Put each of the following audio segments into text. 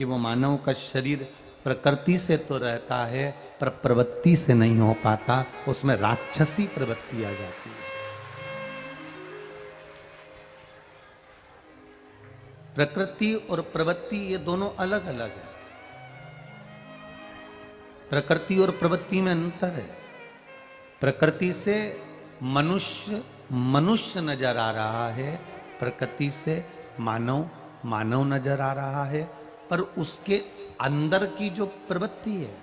कि वो मानव का शरीर प्रकृति से तो रहता है पर प्रवृत्ति से नहीं हो पाता, उसमें राक्षसी प्रवृत्ति आ जाती है। प्रकृति और प्रवृत्ति ये दोनों अलग अलग है। प्रकृति और प्रवृत्ति में अंतर है। प्रकृति से मनुष्य मनुष्य नजर आ रहा है, प्रकृति से मानव मानव नजर आ रहा है, पर उसके अंदर की जो प्रवृत्ति है,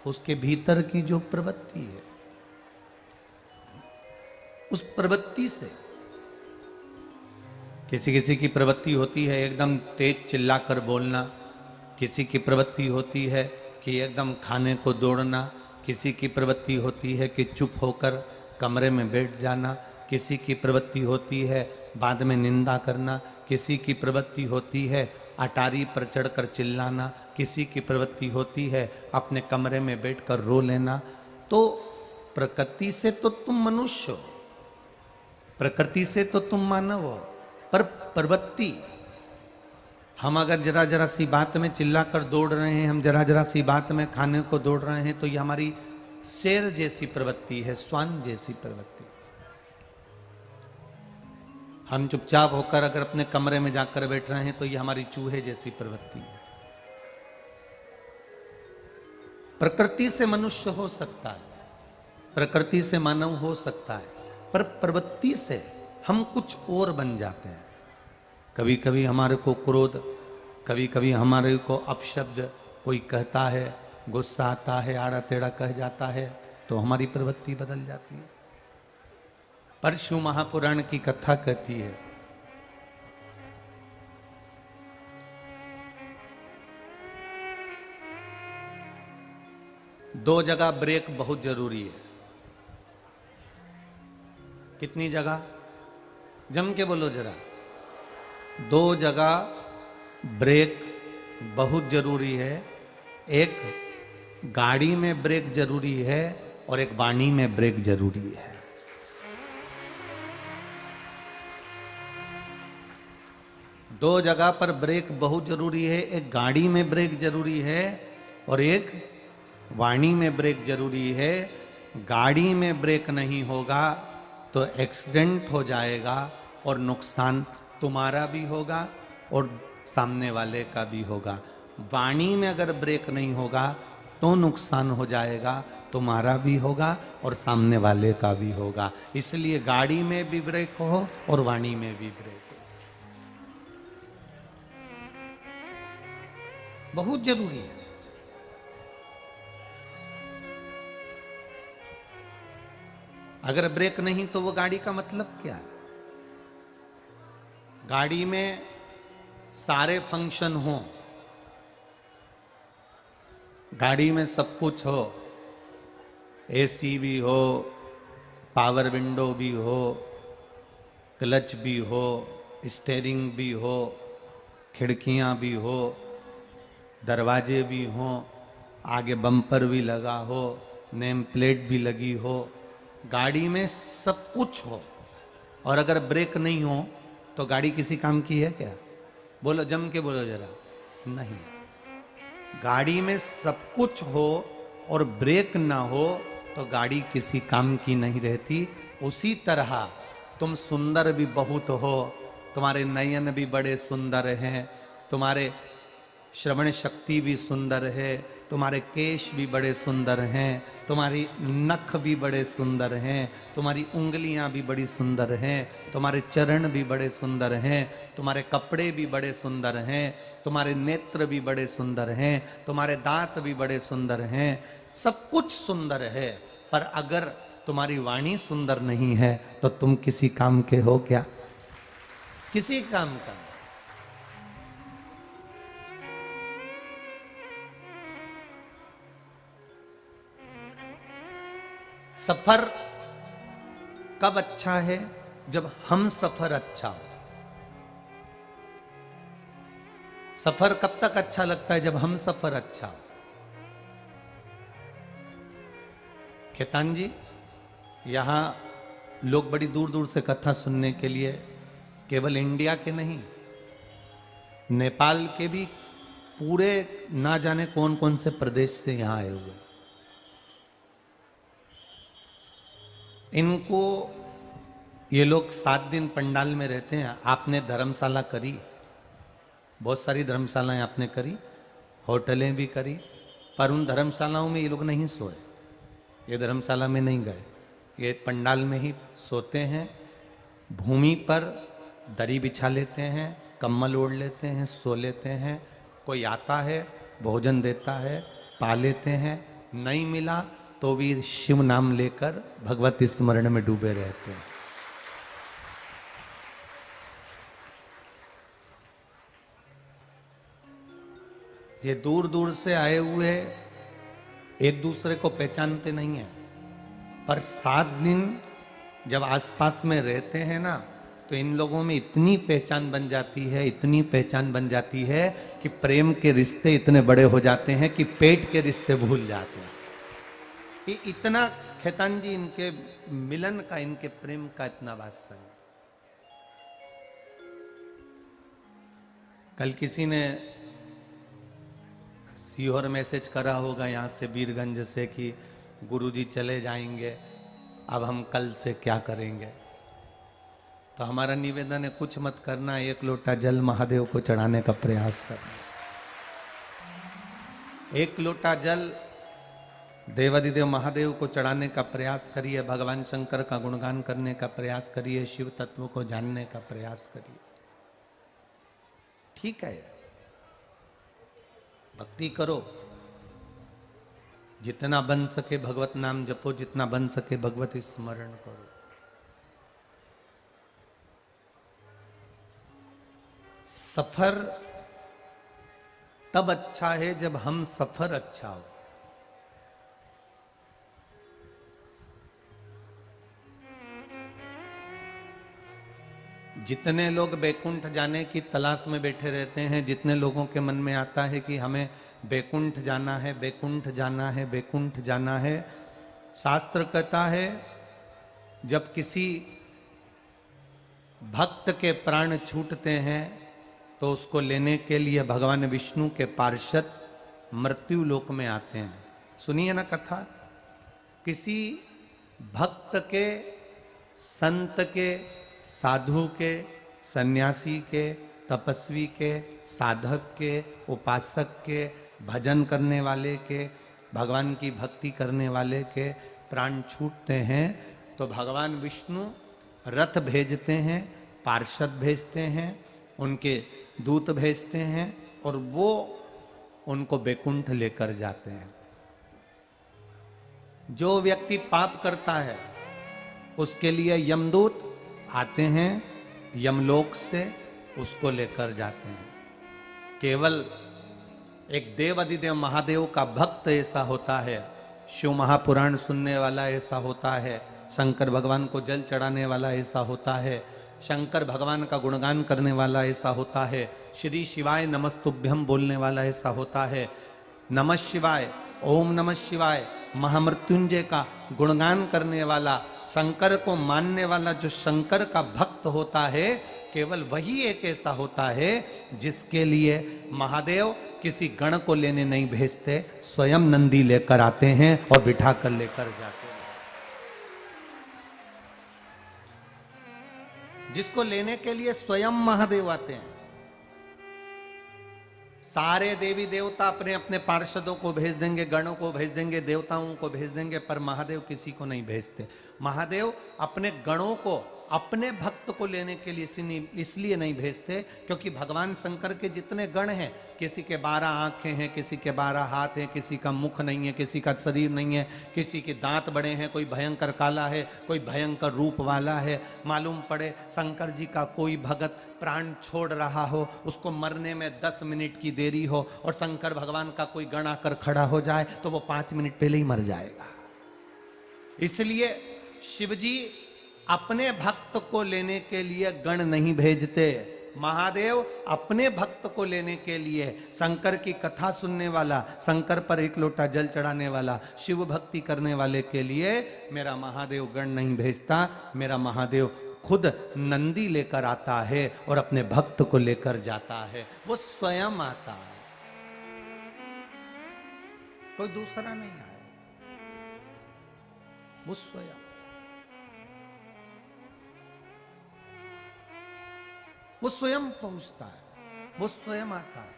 उसके भीतर की जो प्रवृत्ति है, उस प्रवृत्ति से किसी किसी की प्रवृत्ति होती है एकदम तेज चिल्लाकर बोलना, किसी की प्रवृत्ति होती है कि एकदम खाने को दौड़ना, किसी की प्रवृत्ति होती है कि चुप होकर कमरे में बैठ जाना, किसी की प्रवृत्ति होती है बाद में निंदा करना, किसी की प्रवृत्ति होती है अटारी पर चढ़कर चिल्लाना, किसी की प्रवृत्ति होती है अपने कमरे में बैठकर रो लेना। तो प्रकृति से तो तुम मनुष्य हो, प्रकृति से तो तुम मानव हो, पर प्रवृत्ति, हम अगर जरा जरा सी बात में चिल्लाकर दौड़ रहे हैं, हम जरा जरा सी बात में खाने को दौड़ रहे हैं, तो ये हमारी शेर जैसी प्रवृत्ति है, श्वान जैसी प्रवृत्ति। हम चुपचाप होकर अगर अपने कमरे में जाकर बैठ रहे हैं तो ये हमारी चूहे जैसी प्रवृत्ति है। प्रकृति से मनुष्य हो सकता है, प्रकृति से मानव हो सकता है, पर प्रवृत्ति से हम कुछ और बन जाते हैं। कभी कभी हमारे को क्रोध, कभी कभी हमारे को अपशब्द कोई कहता है, गुस्सा आता है, आड़ा टेढ़ा कह जाता है, तो हमारी प्रवृत्ति बदल जाती है। परशु महापुराण की कथा कहती है, दो जगह ब्रेक बहुत जरूरी है। कितनी जगह? जम के बोलो जरा। दो जगह ब्रेक बहुत जरूरी है। एक गाड़ी में ब्रेक जरूरी है और एक वाणी में ब्रेक जरूरी है। दो जगह पर ब्रेक बहुत जरूरी है, एक गाड़ी में ब्रेक जरूरी है और एक वाणी में ब्रेक जरूरी है। गाड़ी में ब्रेक नहीं होगा तो एक्सीडेंट हो जाएगा और नुकसान तुम्हारा भी होगा और सामने वाले का भी होगा। वाणी में अगर ब्रेक नहीं होगा तो नुकसान हो जाएगा, तुम्हारा भी होगा और सामने वाले का भी होगा। इसलिए गाड़ी में भी ब्रेक हो और वाणी में भी ब्रेक हो, बहुत जरूरी है। अगर ब्रेक नहीं तो वो गाड़ी का मतलब क्या है? गाड़ी में सारे फंक्शन हो, गाड़ी में सब कुछ हो, एसी भी हो, पावर विंडो भी हो, क्लच भी हो, स्टीयरिंग भी हो, खिड़कियां भी हो, दरवाजे भी हो, आगे बम्पर भी लगा हो, नेम प्लेट भी लगी हो, गाड़ी में सब कुछ हो, और अगर ब्रेक नहीं हो तो गाड़ी किसी काम की है क्या? बोलो, जम के बोलो जरा। नहीं। गाड़ी में सब कुछ हो और ब्रेक ना हो तो गाड़ी किसी काम की नहीं रहती। उसी तरह तुम सुंदर भी बहुत हो, तुम्हारे नयन भी बड़े सुंदर हैं, तुम्हारे श्रवण शक्ति भी सुंदर है, तुम्हारे केश भी बड़े सुंदर हैं, तुम्हारी नख भी बड़े सुंदर हैं, तुम्हारी उंगलियां भी बड़ी सुंदर हैं, तुम्हारे चरण भी बड़े सुंदर हैं, तुम्हारे कपड़े भी बड़े सुंदर हैं, तुम्हारे नेत्र भी बड़े सुंदर हैं, तुम्हारे दांत भी बड़े सुंदर हैं, सब कुछ सुंदर है। पर अगर तुम्हारी वाणी सुंदर नहीं है तो तुम किसी काम के हो क्या? किसी काम का। सफर कब अच्छा है? जब हम सफर अच्छा हो। सफर कब तक अच्छा लगता है? जब हम सफर अच्छा हो। खेतान जी, यहां लोग बड़ी दूर दूर से कथा सुनने के लिए, केवल इंडिया के नहीं, नेपाल के भी पूरे ना जाने कौन कौन से प्रदेश से यहाँ आए हुए। इनको ये लोग 7 दिन पंडाल में रहते हैं। आपने धर्मशाला करी, बहुत सारी धर्मशालाएं आपने करी, होटलें भी करी, पर उन धर्मशालाओं में ये लोग नहीं सोए, ये धर्मशाला में नहीं गए, ये पंडाल में ही सोते हैं। भूमि पर दरी बिछा लेते हैं, कम्बल ओढ़ लेते हैं, सो लेते हैं। कोई आता है भोजन देता है, पा लेते हैं, नहीं मिला तो भी शिव नाम लेकर भगवत स्मरण में डूबे रहते हैं। ये दूर दूर से आए हुए एक दूसरे को पहचानते नहीं है, पर 7 दिन जब आसपास में रहते हैं ना, तो इन लोगों में इतनी पहचान बन जाती है, इतनी पहचान बन जाती है कि प्रेम के रिश्ते इतने बड़े हो जाते हैं कि पेट के रिश्ते भूल जाते हैं। ये इतना खेतान जी इनके मिलन का, इनके प्रेम का इतना वात्सल्य। कल किसी ने सीहोर मैसेज करा होगा यहाँ से वीरगंज से कि गुरुजी चले जाएंगे, अब हम कल से क्या करेंगे। तो हमारा निवेदन है कुछ मत करना, 1 लोटा जल महादेव को चढ़ाने का प्रयास करना। 1 लोटा जल देवादिदेव महादेव को चढ़ाने का प्रयास करिए, भगवान शंकर का गुणगान करने का प्रयास करिए, शिव तत्व को जानने का प्रयास करिए। ठीक है, भक्ति करो, जितना बन सके भगवत नाम जपो, जितना बन सके भगवत स्मरण करो। सफर तब अच्छा है जब हम सफर अच्छा हो। जितने लोग बैकुंठ जाने की तलाश में बैठे रहते हैं, जितने लोगों के मन में आता है कि हमें बैकुंठ जाना है, बैकुंठ जाना है, बैकुंठ जाना है, शास्त्र कहता है जब किसी भक्त के प्राण छूटते हैं तो उसको लेने के लिए भगवान विष्णु के पार्षद मृत्यु लोक में आते हैं। सुनिए ना कथा, किसी भक्त के, संत के, साधु के, सन्यासी के, तपस्वी के, साधक के, उपासक के, भजन करने वाले के, भगवान की भक्ति करने वाले के प्राण छूटते हैं तो भगवान विष्णु रथ भेजते हैं, पार्षद भेजते हैं, उनके दूत भेजते हैं और वो उनको बैकुंठ लेकर जाते हैं। जो व्यक्ति पाप करता है उसके लिए यमदूत आते हैं, यमलोक से उसको लेकर जाते हैं। केवल एक देवादिदेव महादेव का भक्त ऐसा होता है, शिव महापुराण सुनने वाला ऐसा होता है, शंकर भगवान को जल चढ़ाने वाला ऐसा होता है, शंकर भगवान का गुणगान करने वाला ऐसा होता है, श्री शिवाय नमस्तुभ्यम बोलने वाला ऐसा होता है, नमः शिवाय, ओम नमः शिवाय, महामृत्युंजय का गुणगान करने वाला, शंकर को मानने वाला जो शंकर का भक्त होता है, केवल वही एक ऐसा होता है जिसके लिए महादेव किसी गण को लेने नहीं भेजते, स्वयं नंदी लेकर आते हैं और बिठा कर लेकर जाते हैं। जिसको लेने के लिए स्वयं महादेव आते हैं। सारे देवी देवता अपने अपने पार्षदों को भेज देंगे, गणों को भेज देंगे, देवताओं को भेज देंगे, पर महादेव किसी को नहीं भेजते। महादेव अपने गणों को, अपने भक्त को लेने के लिए इसलिए नहीं भेजते क्योंकि भगवान शंकर के जितने गण हैं, किसी के 12 आंखें हैं, किसी के 12 हाथ हैं, किसी का मुख नहीं है, किसी का शरीर नहीं है, किसी के दांत बड़े हैं, कोई भयंकर काला है, कोई भयंकर रूप वाला है। मालूम पड़े शंकर जी का कोई भगत प्राण छोड़ रहा हो, उसको मरने में 10 मिनट की देरी हो और शंकर भगवान का कोई गण आकर खड़ा हो जाए तो वो 5 मिनट पहले ही मर जाएगा। इसलिए शिवजी अपने भक्त को लेने के लिए गण नहीं भेजते। महादेव अपने भक्त को लेने के लिए, शंकर की कथा सुनने वाला, शंकर पर 1 लोटा जल चढ़ाने वाला, शिव भक्ति करने वाले के लिए मेरा महादेव गण नहीं भेजता। मेरा महादेव खुद नंदी लेकर आता है और अपने भक्त को लेकर जाता है, वो स्वयं आता है। कोई दूसरा नहीं आया, वो स्वयं। वो स्वयं पहुंचता है, वो स्वयं आता है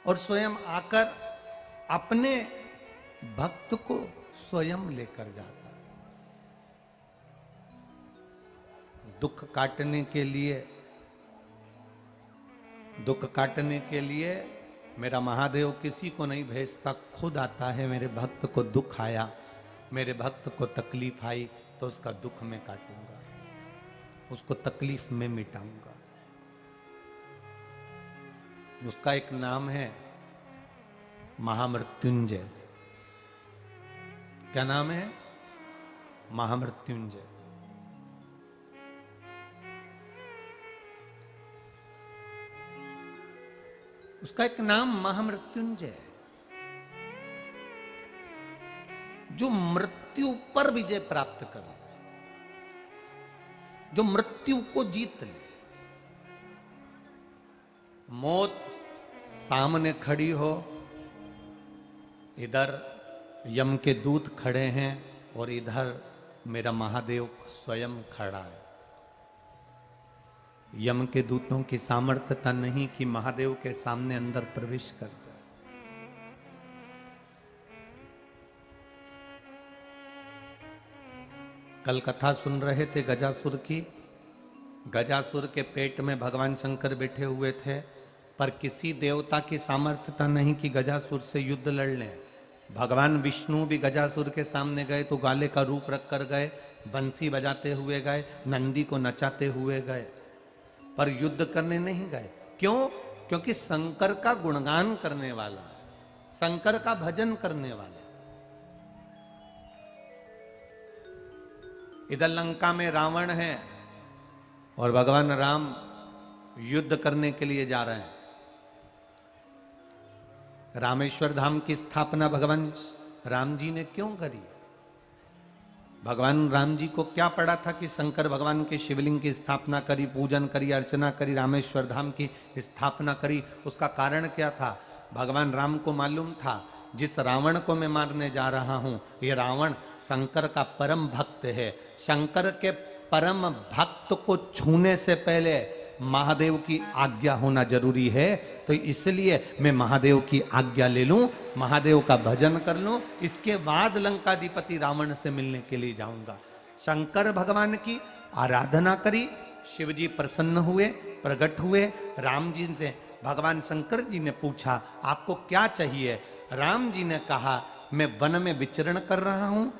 और स्वयं आकर अपने भक्त को स्वयं लेकर जाता है। दुख काटने के लिए, दुख काटने के लिए मेरा महादेव किसी को नहीं भेजता, खुद आता है। मेरे भक्त को दुख आया, मेरे भक्त को तकलीफ आई तो उसका दुख मैं काटूंगा, उसको तकलीफ में मिटाऊंगा। उसका एक नाम है महामृत्युंजय। क्या नाम है? महामृत्युंजय। उसका एक नाम महामृत्युंजय है, जो मृत्यु पर विजय प्राप्त कर ले, जो मृत्यु को जीत ले। मौत सामने खड़ी हो, इधर यम के दूत खड़े हैं और इधर मेरा महादेव स्वयं खड़ा है। यम के दूतों की सामर्थ्यता नहीं कि महादेव के सामने अंदर प्रवेश कर जाए। कल कथा सुन रहे थे गजासुर की। गजासुर के पेट में भगवान शंकर बैठे हुए थे, पर किसी देवता की सामर्थ्यता नहीं कि गजासुर से युद्ध लड़ लें। भगवान विष्णु भी गजासुर के सामने गए तो गाले का रूप रख कर गए, बंसी बजाते हुए गए, नंदी को नचाते हुए गए, पर युद्ध करने नहीं गए। क्यों? क्योंकि शंकर का गुणगान करने वाला, शंकर का भजन करने वाला। इधर लंका में रावण है और भगवान राम युद्ध करने के लिए जा रहे हैं। रामेश्वर धाम की स्थापना भगवान राम जी ने क्यों करी? भगवान राम जी को क्या पड़ा था कि शंकर भगवान के शिवलिंग की स्थापना करी, पूजन करी, अर्चना करी, रामेश्वर धाम की स्थापना करी? उसका कारण क्या था? भगवान राम को मालूम था जिस रावण को मैं मारने जा रहा हूं, ये रावण शंकर का परम भक्त है। शंकर के परम भक्त को छूने से पहले महादेव की आज्ञा होना जरूरी है। तो इसलिए मैं महादेव की आज्ञा ले लूं, महादेव का भजन कर लूं, इसके बाद लंकाधिपति रावण से मिलने के लिए जाऊंगा। शंकर भगवान की आराधना करी, शिव जी प्रसन्न हुए, प्रकट हुए। राम जी से भगवान शंकर जी ने पूछा आपको क्या चाहिए? राम जी ने कहा मैं वन में विचरण कर रहा हूं,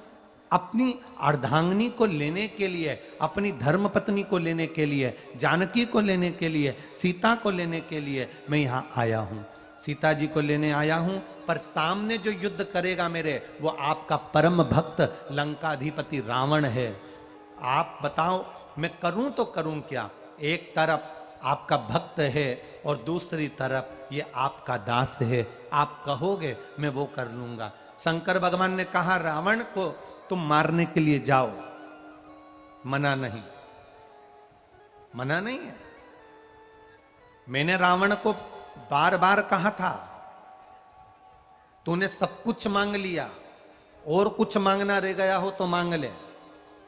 अपनी अर्धांगिनी को लेने के लिए, अपनी धर्म पत्नी को लेने के लिए, जानकी को लेने के लिए, सीता को लेने के लिए मैं यहां आया हूं। सीता जी को लेने आया हूं, पर सामने जो युद्ध करेगा मेरे, वो आपका परम भक्त लंकाधिपति रावण है। आप बताओ मैं करूं तो करूं क्या? एक तरफ आपका भक्त है और दूसरी तरफ ये आपका दास है, आप कहोगे मैं वो कर लूंगा। शंकर भगवान ने कहा रावण को तुम मारने के लिए जाओ, मना नहीं, मना नहीं है। मैंने रावण को बार बार कहा था तूने सब कुछ मांग लिया, और कुछ मांगना रह गया हो तो मांग ले।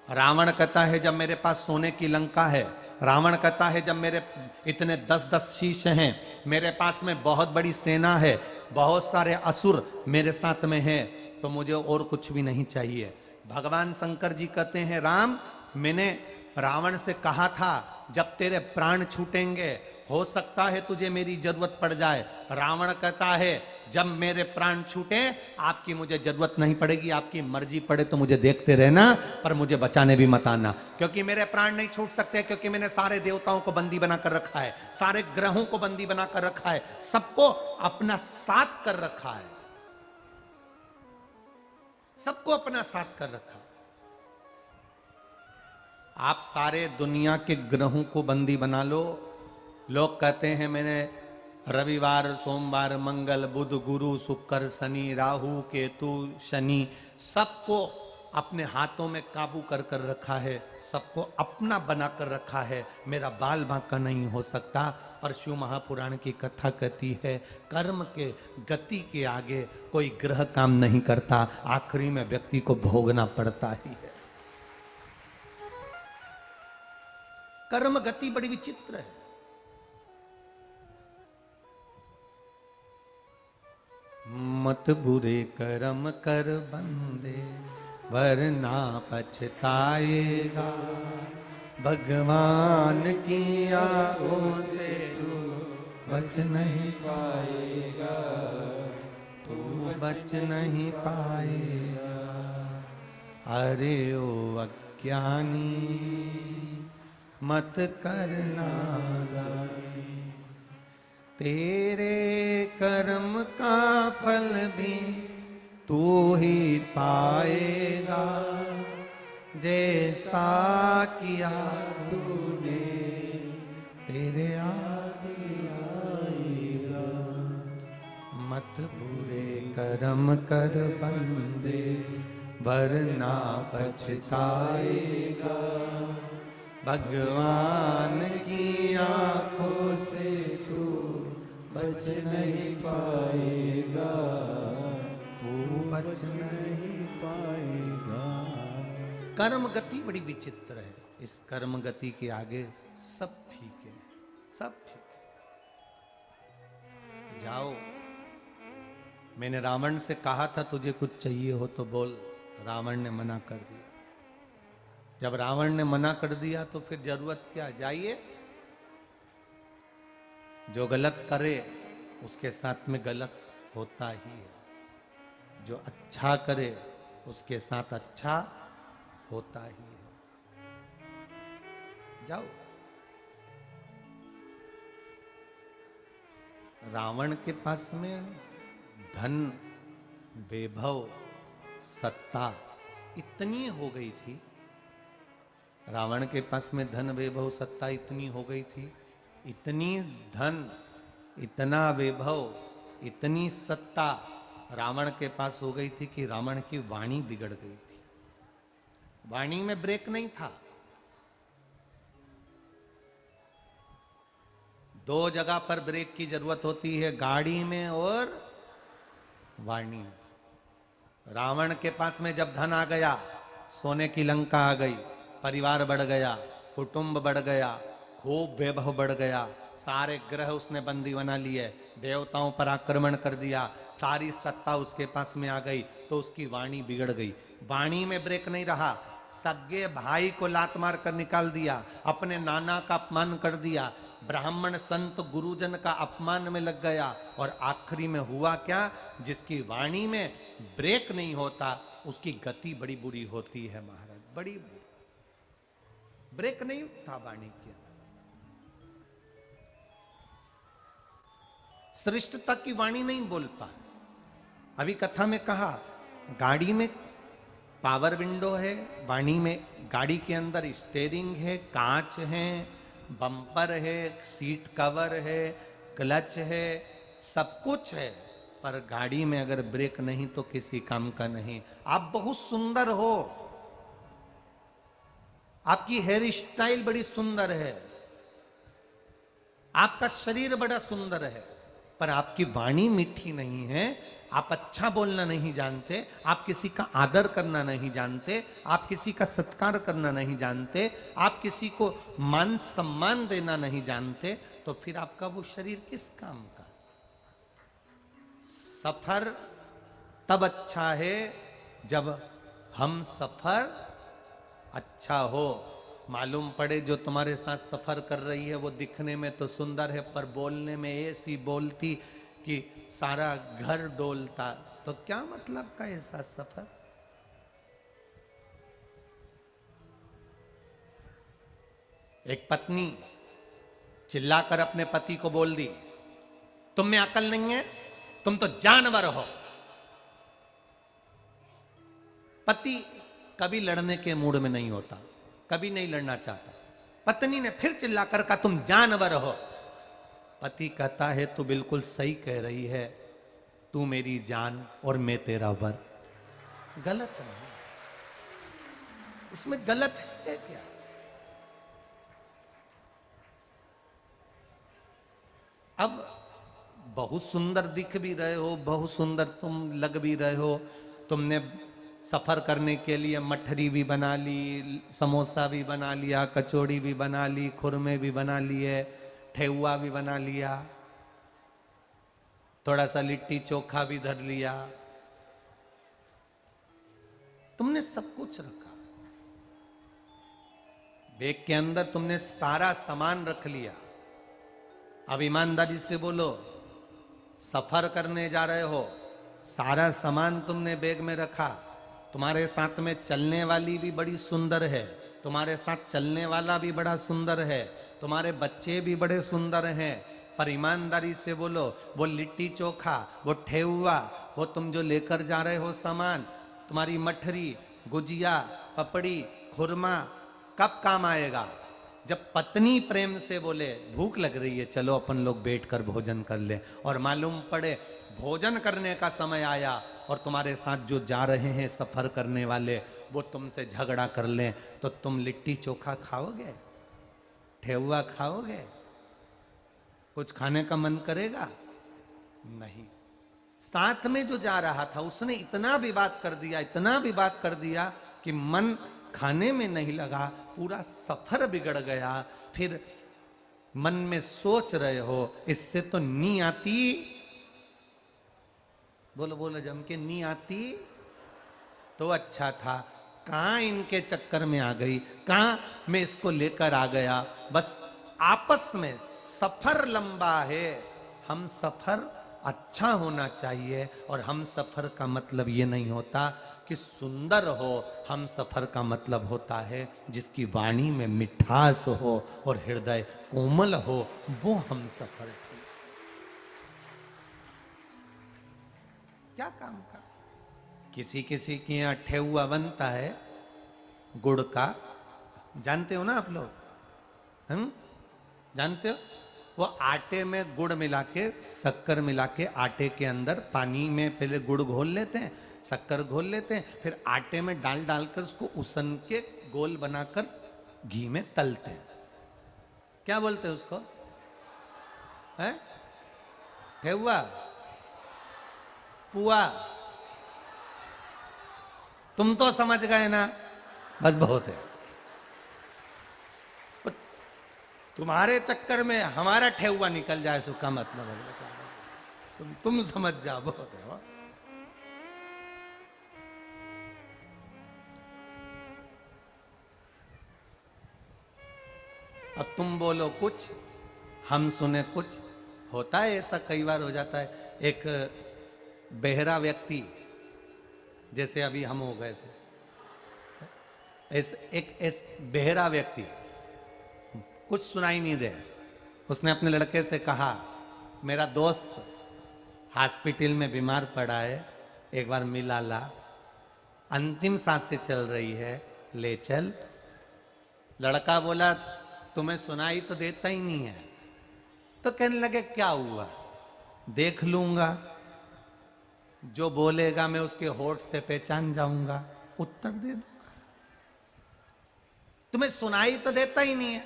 रावण कहता है जब मेरे पास सोने की लंका है, रावण कहता है जब मेरे इतने 10-10 शीश हैं, मेरे पास में बहुत बड़ी सेना है, बहुत सारे असुर मेरे साथ में हैं, तो मुझे और कुछ भी नहीं चाहिए। भगवान शंकर जी कहते हैं राम, मैंने रावण से कहा था जब तेरे प्राण छूटेंगे हो सकता है तुझे मेरी जरूरत पड़ जाए। रावण कहता है जब मेरे प्राण छूटे आपकी मुझे जरूरत नहीं पड़ेगी, आपकी मर्जी पड़े तो मुझे देखते रहना, पर मुझे बचाने भी मत आना, क्योंकि मेरे प्राण नहीं छूट सकते, क्योंकि मैंने सारे देवताओं को बंदी बनाकर रखा है, सारे ग्रहों को बंदी बनाकर रखा है, सबको अपना साथ कर रखा है, सबको अपना साथ कर रखा। आप सारे दुनिया के ग्रहों को बंदी बना लो। लोग कहते हैं मैंने रविवार, सोमवार, मंगल, बुध, गुरु, शुक्र, शनि, राहु, केतु, शनि, सबको अपने हाथों में काबू कर कर रखा है, सबको अपना बना कर रखा है, मेरा बाल बांका नहीं हो सकता। और शिव महापुराण की कथा कहती है कर्म के गति के आगे कोई ग्रह काम नहीं करता, आखिरी में व्यक्ति को भोगना पड़ता ही है। कर्म गति बड़ी विचित्र है। मत बुरे कर्म कर बंदे वरना पछताएगा, भगवान की आंखों से तू बच नहीं पाएगा, तू बच नहीं पाएगा। अरे ओ अज्ञानी मत करना दानी, तेरे कर्म का फल भी तू ही पाएगा, जैसा किया तूने तेरे आगे आएगा। मत बुरे कर्म कर बंदे वरना पछताएगा, भगवान की आंखों से तू बच नहीं पाएगा, तू बच नहीं पाएगा। कर्म गति बड़ी विचित्र है। इस कर्म गति के आगे सब ठीक है, सब ठीक है। जाओ, मैंने रावण से कहा था तुझे कुछ चाहिए हो तो बोल, रावण ने मना कर दिया। जब रावण ने मना कर दिया तो फिर जरूरत क्या, जाइए। जो गलत करे उसके साथ में गलत होता ही है, जो अच्छा करे उसके साथ अच्छा होता ही है। जाओ। रावण के पास में धन, वैभव, सत्ता इतनी हो गई थी, रावण के पास में धन, वैभव, सत्ता इतनी हो गई थी, इतनी धन, इतना वैभव, इतनी सत्ता रावण के पास हो गई थी कि रावण की वाणी बिगड़ गई थी। वाणी में ब्रेक नहीं था। दो जगह पर ब्रेक की जरूरत होती है, गाड़ी में और वाणी में। रावण के पास में जब धन आ गया, सोने की लंका आ गई, परिवार बढ़ गया, कुटुंब बढ़ गया, खूब वैभव बढ़ गया, सारे ग्रह उसने बंदी बना लिए, देवताओं पर आक्रमण कर दिया, सारी सत्ता उसके पास में आ गई, तो उसकी वाणी बिगड़ गई। वाणी में ब्रेक नहीं रहा, सगे भाई को लात मार कर निकाल दिया, अपने नाना का अपमान कर दिया, ब्राह्मण संत गुरुजन का अपमान में लग गया, और आखिरी में हुआ क्या, जिसकी वाणी में ब्रेक नहीं होता उसकी गति बड़ी बुरी होती है महाराज, बड़ी बुरी। ब्रेक नहीं था वाणी के। श्रेष्ठता की वाणी नहीं बोल पाए। अभी कथा में कहा, गाड़ी में पावर विंडो है, वाणी में गाड़ी के अंदर स्टीयरिंग है, कांच है, बम्पर है, सीट कवर है, क्लच है, सब कुछ है, पर गाड़ी में अगर ब्रेक नहीं तो किसी काम का नहीं। आप बहुत सुंदर हो, आपकी हेयर स्टाइल बड़ी सुंदर है, आपका शरीर बड़ा सुंदर है, पर आपकी वाणी मीठी नहीं है, आप अच्छा बोलना नहीं जानते, आप किसी का आदर करना नहीं जानते, आप किसी का सत्कार करना नहीं जानते, आप किसी को मान सम्मान देना नहीं जानते, तो फिर आपका वो शरीर किस काम का। सफर तब अच्छा है जब हम सफर अच्छा हो। मालूम पड़े जो तुम्हारे साथ सफर कर रही है वो दिखने में तो सुंदर है, पर बोलने में ऐसी बोलती कि सारा घर डोलता, तो क्या मतलब का ऐसा सफर। एक पत्नी चिल्लाकर अपने पति को बोल दी, तुम में अकल नहीं है, तुम तो जानवर हो। पति कभी लड़ने के मूड में नहीं होता, कभी नहीं लड़ना चाहता। पत्नी ने फिर चिल्लाकर कहा, तुम जानवर हो। पति कहता है, तू बिल्कुल सही कह रही है, तू मेरी जान और मैं तेरा वर। गलत नहीं। उसमें गलत है क्या? अब बहुत सुंदर दिख भी रहे हो, बहुत सुंदर तुम लग भी रहे हो, तुमने सफर करने के लिए मठरी भी बना ली, समोसा भी बना लिया, कचौड़ी भी बना ली, खुरमे भी बना लिए, ठेहुआ भी बना लिया, थोड़ा सा लिट्टी चोखा भी धर लिया, तुमने सब कुछ रखा, बैग के अंदर तुमने सारा सामान रख लिया। अब ईमानदारी से बोलो, सफर करने जा रहे हो, सारा सामान तुमने बैग में रखा, तुम्हारे साथ में चलने वाली भी बड़ी सुंदर है, तुम्हारे साथ चलने वाला भी बड़ा सुंदर है, तुम्हारे बच्चे भी बड़े सुंदर हैं, पर ईमानदारी से बोलो, वो लिट्टी चोखा, वो ठेहुआ, वो तुम जो लेकर जा रहे हो सामान, तुम्हारी मठरी, गुजिया, पपड़ी, खुरमा कब काम आएगा? जब पत्नी प्रेम से बोले भूख लग रही है, चलो अपन लोग बैठकर भोजन कर ले, और मालूम पड़े भोजन करने का समय आया और तुम्हारे साथ जो जा रहे हैं सफर करने वाले वो तुमसे झगड़ा कर लें, तो तुम लिट्टी चोखा खाओगे? ठेहुआ खाओगे? कुछ खाने का मन करेगा? नहीं। साथ में जो जा रहा था उसने इतना विवाद कर दिया, इतना विवाद कर दिया कि मन खाने में नहीं लगा, पूरा सफर बिगड़ गया। फिर मन में सोच रहे हो इससे तो नी आती, बोलो बोलो जम के, नी आती तो अच्छा था, कहां इनके चक्कर में आ गई, कहां मैं इसको लेकर आ गया। बस आपस में सफर लंबा है, हम सफर अच्छा होना चाहिए, और हम सफर का मतलब ये नहीं होता कि सुंदर हो, हम सफर का मतलब होता है जिसकी वाणी में मिठास हो और हृदय कोमल हो, वो हम सफर की। क्या काम का? किसी किसी के यहाँ ठेहुआ बनता है गुड़ का, जानते हो ना आप लोग? हम जानते हो? वो आटे में गुड़ मिला के, शक्कर मिला के, आटे के अंदर पानी में पहले गुड़ घोल लेते हैं, शक्कर घोल लेते हैं, फिर आटे में डाल डालकर उसको उसन के गोल बनाकर घी में तलते हैं। क्या बोलते हैं उसको? है ठेहुआ, पुआ? तुम तो समझ गए ना, बस बहुत है। तुम्हारे चक्कर में हमारा ठेहुआ निकल जाए सो का मतलब है, तुम समझ जाओ, बहुत है। अब तुम बोलो कुछ, हम सुने कुछ। होता है ऐसा, कई बार हो जाता है। एक बहरा व्यक्ति, जैसे अभी हम हो गए थे, एक बहरा व्यक्ति, कुछ सुनाई नहीं दे, उसने अपने लड़के से कहा, मेरा दोस्त हॉस्पिटल में बीमार पड़ा है, एक बार मिला ला, अंतिम सांसें चल रही है, ले चल। लड़का बोला, तुम्हें सुनाई तो देता ही नहीं है। तो कहने लगे, क्या हुआ, देख लूंगा, जो बोलेगा मैं उसके होठ से पहचान जाऊंगा, उत्तर दे दूंगा। तुम्हें सुनाई तो देता ही नहीं है।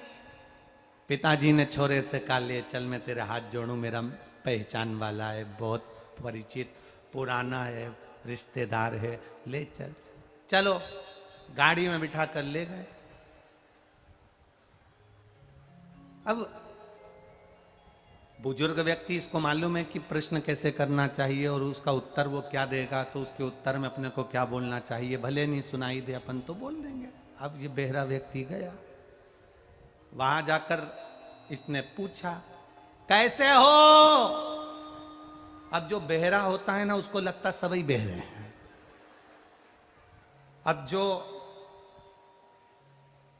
पिताजी ने छोरे से कहा, ले चल, मैं तेरे हाथ जोड़ूं, मेरा पहचान वाला है, बहुत परिचित, पुराना है, रिश्तेदार है, ले चल। चलो, गाड़ी में बिठा कर ले गए। अब बुजुर्ग व्यक्ति, इसको मालूम है कि प्रश्न कैसे करना चाहिए और उसका उत्तर वो क्या देगा, तो उसके उत्तर में अपने को क्या बोलना चाहिए, भले नहीं सुनाई दे अपन तो बोल देंगे। अब ये बहरा व्यक्ति गया, वहां जाकर इसने पूछा, कैसे हो? अब जो बहरा होता है ना, उसको लगता सभी बहरे हैं। अब जो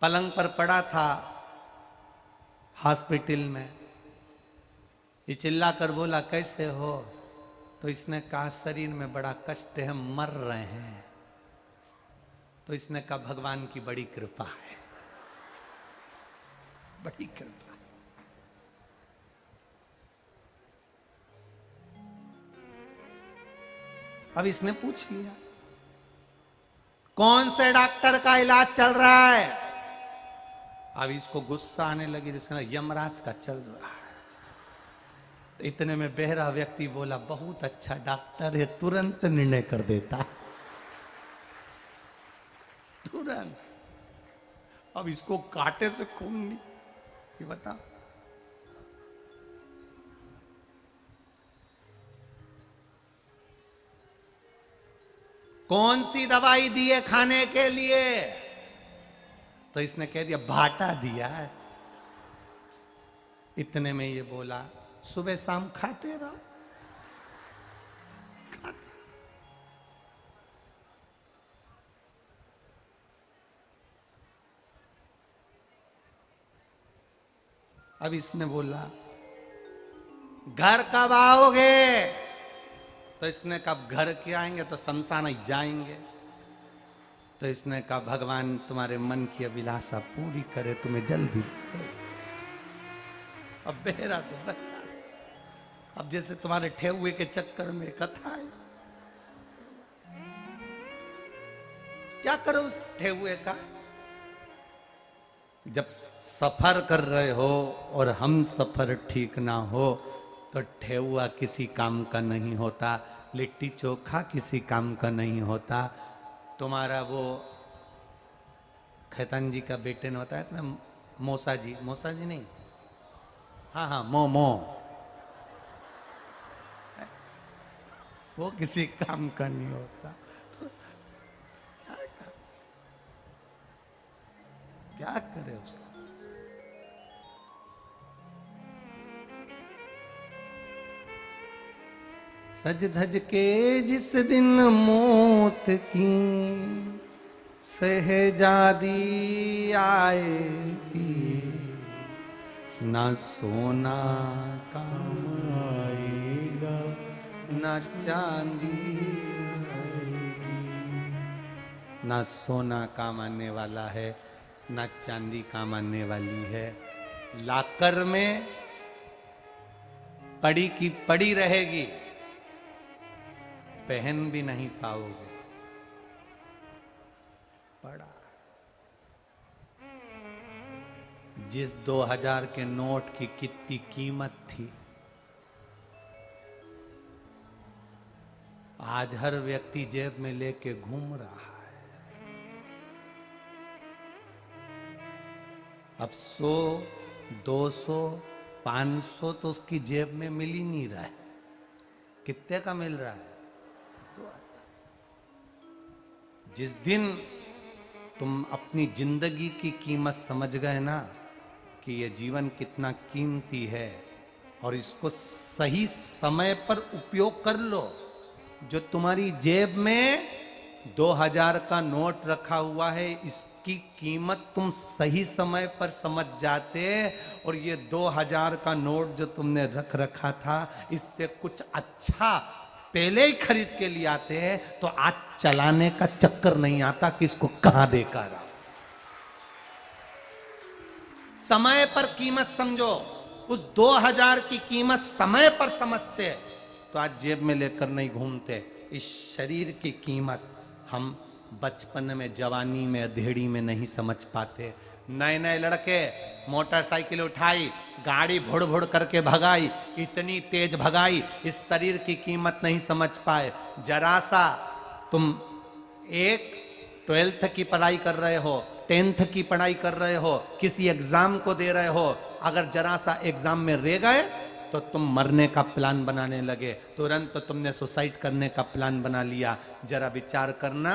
पलंग पर पड़ा था हॉस्पिटल में, ये चिल्ला कर बोला, कैसे हो? तो इसने कहा, शरीर में बड़ा कष्ट है, मर रहे हैं। तो इसने कहा, भगवान की बड़ी कृपा है, बड़ी कृपा। अब इसने पूछ लिया, कौन से डॉक्टर का इलाज चल रहा है? अब इसको गुस्सा आने लगी, जिसका यमराज का चल रहा है। तो इतने में बहरा व्यक्ति बोला, बहुत अच्छा डॉक्टर है, तुरंत निर्णय कर देता, तुरंत। अब इसको कांटे से खून नहीं, ये बता। कौन सी दवाई दी है खाने के लिए? तो इसने कह दिया भाटा दिया है। इतने में ये बोला, सुबह शाम खाते रहो, खाते। अब इसने बोला घर कब आओगे? तो इसने कहा घर के आएंगे तो शमशान जाएंगे। तो इसने कहा भगवान तुम्हारे मन की अभिलाषा पूरी करे, तुम्हें जल्दी। अब बेहरा तो बता, अब जैसे तुम्हारे ठेहुए के चक्कर में कथा है, क्या करो उस ठेहुए का? जब सफर कर रहे हो और हम सफर ठीक ना हो तो ठेहुआ किसी काम का नहीं होता, लिट्टी चोखा किसी काम का नहीं होता। तुम्हारा वो खैतान जी का बेटे ने बताया था ना, मौसा जी नहीं, हाँ मो वो किसी काम का नहीं होता। तो क्या करे उसका? सज धज के जिस दिन मौत की सहजादी आएगी, ना सोना काम आएगा, ना चांदी आएगी। ना सोना काम आने वाला है, ना चांदी काम आने वाली है। लाकर में पड़ी की पड़ी रहेगी, पहन भी नहीं पाओगे। पड़ा। जिस 2000 के नोट की कितनी कीमत थी, आज हर व्यक्ति जेब में लेके घूम रहा है। अब 100, 200, 500 तो उसकी जेब में मिल ही नहीं रहा है। कितने का मिल रहा है? जिस दिन तुम अपनी जिंदगी की कीमत समझ गए ना, कि ये जीवन कितना कीमती है और इसको सही समय पर उपयोग कर लो। जो तुम्हारी जेब में 2000 का नोट रखा हुआ है, इसकी कीमत तुम सही समय पर समझ जाते, और ये 2000 का नोट जो तुमने रख रखा था, इससे कुछ अच्छा पहले ही खरीद के लिए आते हैं, तो आज चलाने का चक्कर नहीं आता कि इसको कहां देकर आओ। समय पर कीमत समझो। उस 2000 की कीमत समय पर समझते तो आज जेब में लेकर नहीं घूमते। इस शरीर की कीमत हम बचपन में, जवानी में, अधेड़ी में नहीं समझ पाते। नए नए लड़के मोटरसाइकिल उठाई, गाड़ी भुड़ भुड़ करके भगाई, इतनी तेज भगाई, इस शरीर की कीमत नहीं समझ पाए। जरा सा तुम एक 12th की पढ़ाई कर रहे हो, 10th की पढ़ाई कर रहे हो, किसी एग्जाम को दे रहे हो, अगर जरा सा एग्जाम में रह गए तो तुम मरने का प्लान बनाने लगे, तुरंत तो तुमने सुसाइड करने का प्लान बना लिया। जरा विचार करना,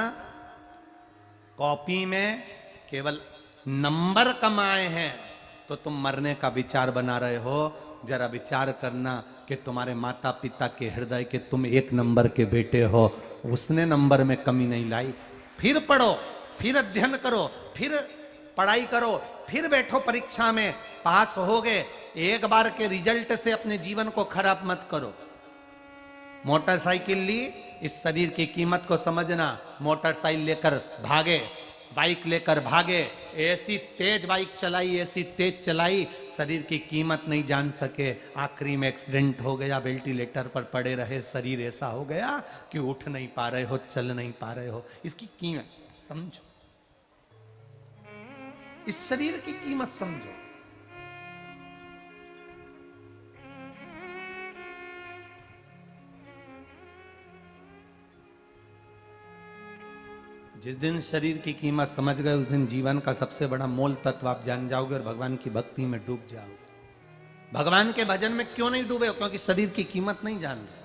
कॉपी में केवल नंबर कमाए हैं तो तुम मरने का विचार बना रहे हो। जरा विचार करना कि तुम्हारे माता पिता के हृदय के तुम 1 नंबर के बेटे हो, उसने नंबर में कमी नहीं लाई। फिर पढ़ो, फिर अध्ययन करो, फिर पढ़ाई करो, फिर बैठो परीक्षा में, पास हो गए। एक बार के रिजल्ट से अपने जीवन को खराब मत करो। मोटरसाइकिल ली, इस शरीर की कीमत को समझना। मोटरसाइकिल लेकर भागे, बाइक लेकर भागे, ऐसी तेज बाइक चलाई, ऐसी तेज चलाई, शरीर की कीमत नहीं जान सके, आखिरी में एक्सीडेंट हो गया, वेंटिलेटर पर पड़े रहे, शरीर ऐसा हो गया कि उठ नहीं पा रहे हो, चल नहीं पा रहे हो। इसकी कीमत समझो, इस शरीर की कीमत समझो। जिस दिन शरीर की कीमत समझ गए, उस दिन जीवन का सबसे बड़ा मोल तत्व आप जान जाओगे और भगवान की भक्ति में डूब जाओगे। भगवान के भजन में क्यों नहीं डूबे? क्योंकि शरीर की कीमत नहीं जान रहे।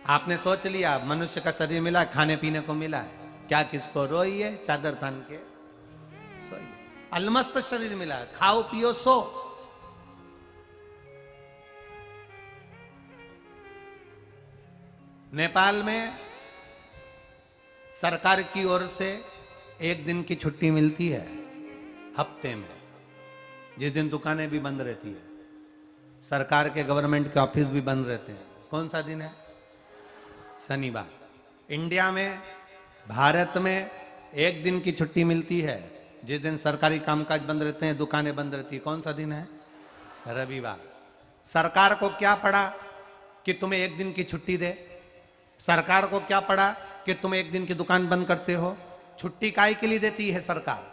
आपने सोच लिया मनुष्य का शरीर मिला, खाने पीने को मिला है, क्या किसको रोइए, चादर तान के सोइए। अलमस्त शरीर मिला है, खाओ पियो सो। नेपाल में सरकार की ओर से एक दिन की छुट्टी मिलती है हफ्ते में, जिस दिन दुकानें भी बंद रहती है, सरकार के गवर्नमेंट के ऑफिस भी बंद रहते हैं। कौन सा दिन है? शनिवार। इंडिया में, भारत में एक दिन की छुट्टी मिलती है जिस दिन सरकारी कामकाज बंद रहते हैं, दुकानें बंद रहती है। कौन सा दिन है? रविवार। सरकार को क्या पड़ा कि तुम्हें एक दिन की छुट्टी दे? सरकार को क्या पड़ा कि तुम एक दिन की दुकान बंद करते हो? छुट्टी काहे के लिए देती है सरकार?